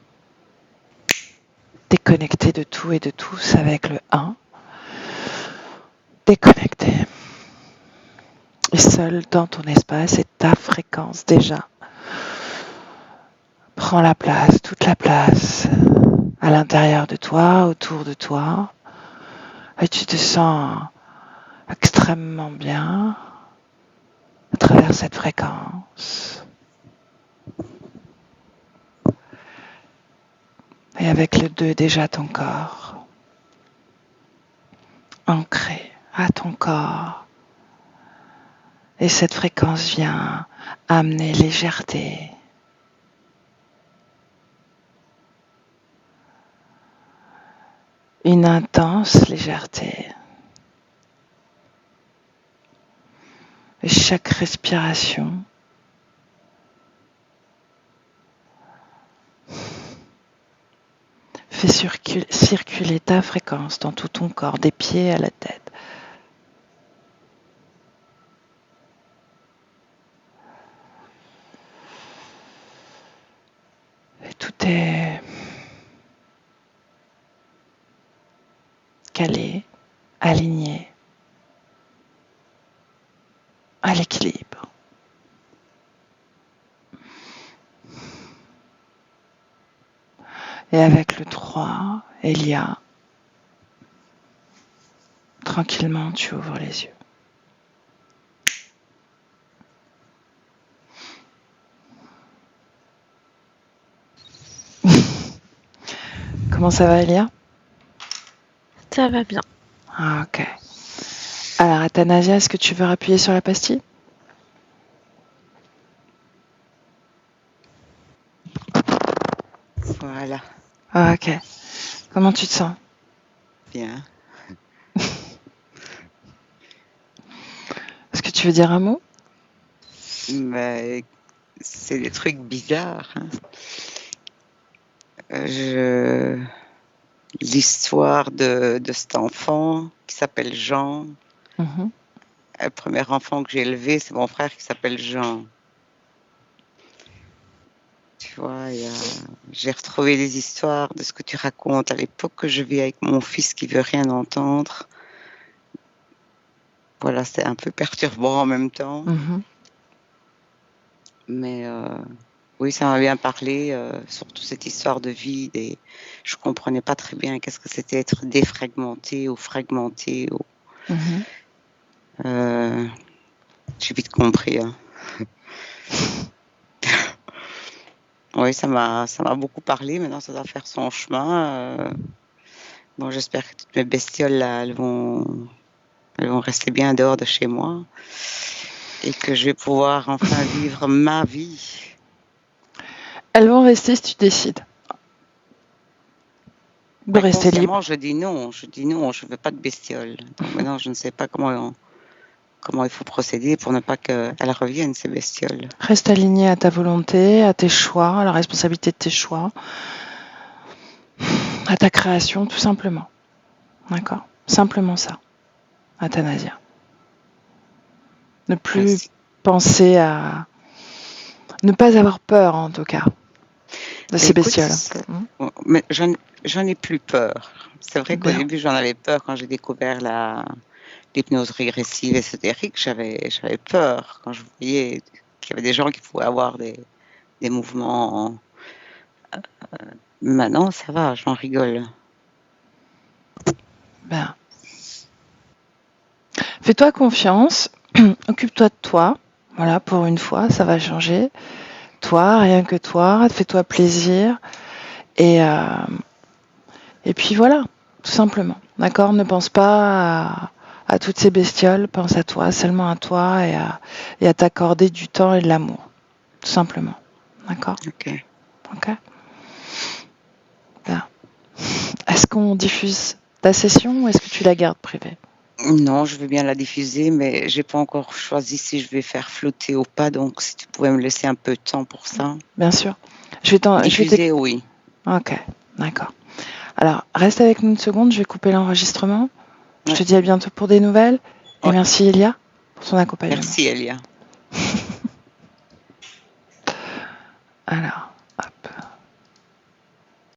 [SPEAKER 1] déconnecté de tout et de tous avec le 1, déconnecté. Et seul dans ton espace et ta fréquence déjà prend la place, toute la place à l'intérieur de toi, autour de toi. Et tu te sens extrêmement bien à travers cette fréquence. Et avec le 2 déjà ton corps, ancré à ton corps. Et cette fréquence vient amener légèreté. Une intense légèreté. Et chaque respiration fait circuler ta fréquence dans tout ton corps, des pieds à la tête. Et tout est calé, aligné, à l'équilibre. Et avec le 3, Elia, tranquillement, tu ouvres les yeux. Comment ça va, Elia?
[SPEAKER 3] Ça va bien.
[SPEAKER 1] Ah, ok. Alors, Athanasia, est-ce que tu veux appuyer sur la pastille?
[SPEAKER 2] Voilà,
[SPEAKER 1] Ah, ok. Comment tu te sens?
[SPEAKER 2] bien.
[SPEAKER 1] Est-ce que tu veux dire un mot?
[SPEAKER 2] Mais c'est des trucs bizarres, hein. L'histoire de cet enfant qui s'appelle Jean.
[SPEAKER 1] Mhm.
[SPEAKER 2] Le premier enfant que j'ai élevé, c'est mon frère qui s'appelle Jean. Tu vois, j'ai retrouvé les histoires de ce que tu racontes à l'époque que je vis avec mon fils qui veut rien entendre. Voilà, c'est un peu perturbant en même temps.
[SPEAKER 1] Mhm.
[SPEAKER 2] Mais oui, ça m'a bien parlé, surtout cette histoire de vide. Et je comprenais pas très bien qu'est-ce que c'était être défragmenté ou fragmenté.
[SPEAKER 1] Mhm.
[SPEAKER 2] J'ai vite compris, hein. Oui, ça m'a beaucoup parlé. Maintenant, ça doit faire son chemin. Bon, j'espère que toutes mes bestioles là, elles vont rester bien dehors de chez moi et que je vais pouvoir enfin vivre ma vie.
[SPEAKER 1] Elles vont rester si tu décides de
[SPEAKER 2] Ouais,
[SPEAKER 1] rester
[SPEAKER 2] consciemment,
[SPEAKER 1] libre.
[SPEAKER 2] je dis non, je veux pas de bestioles. Donc maintenant, je ne sais pas comment il faut procéder pour ne pas qu'elles reviennent, ces bestioles.
[SPEAKER 1] Reste aligné à ta volonté, à tes choix, à la responsabilité de tes choix, à ta création, tout simplement. D'accord? Simplement ça, Athanasia. Ne plus
[SPEAKER 2] Merci.
[SPEAKER 1] penser à... Ne pas avoir peur, en tout cas, de ces
[SPEAKER 2] Écoute,
[SPEAKER 1] bestioles.
[SPEAKER 2] bon, mais j'en ai plus peur. C'est vrai qu'au
[SPEAKER 1] Bien.
[SPEAKER 2] début, j'en avais peur quand j'ai découvert l'hypnose régressive ésotérique. J'avais peur quand je voyais qu'il y avait des gens qui pouvaient avoir des mouvements. Maintenant, ça va, j'en rigole.
[SPEAKER 1] Bien. Fais-toi confiance, occupe-toi de toi. Voilà, pour une fois, ça va changer. Toi, rien que toi, fais-toi plaisir. Et puis voilà, tout simplement. D'accord? Ne pense pas à toutes ces bestioles, pense à toi, seulement à toi et à t'accorder du temps et de l'amour. Tout simplement. D'accord?
[SPEAKER 2] Ok.
[SPEAKER 1] Ok? Bien. Est-ce qu'on diffuse ta session ou est-ce que tu la gardes privée?
[SPEAKER 2] Non, je veux bien la diffuser, mais j'ai pas encore choisi si je vais faire flotter ou pas. Donc, si tu pouvais me laisser un peu de temps pour ça.
[SPEAKER 1] Bien sûr. Je vais
[SPEAKER 2] Diffuser, oui.
[SPEAKER 1] Ok, d'accord. Alors, reste avec nous une seconde, je vais couper l'enregistrement. Je te
[SPEAKER 2] Ouais.
[SPEAKER 1] dis à bientôt pour des nouvelles. Et
[SPEAKER 2] Ouais.
[SPEAKER 1] merci Elia pour ton accompagnement.
[SPEAKER 2] Merci, Elia.
[SPEAKER 1] Alors.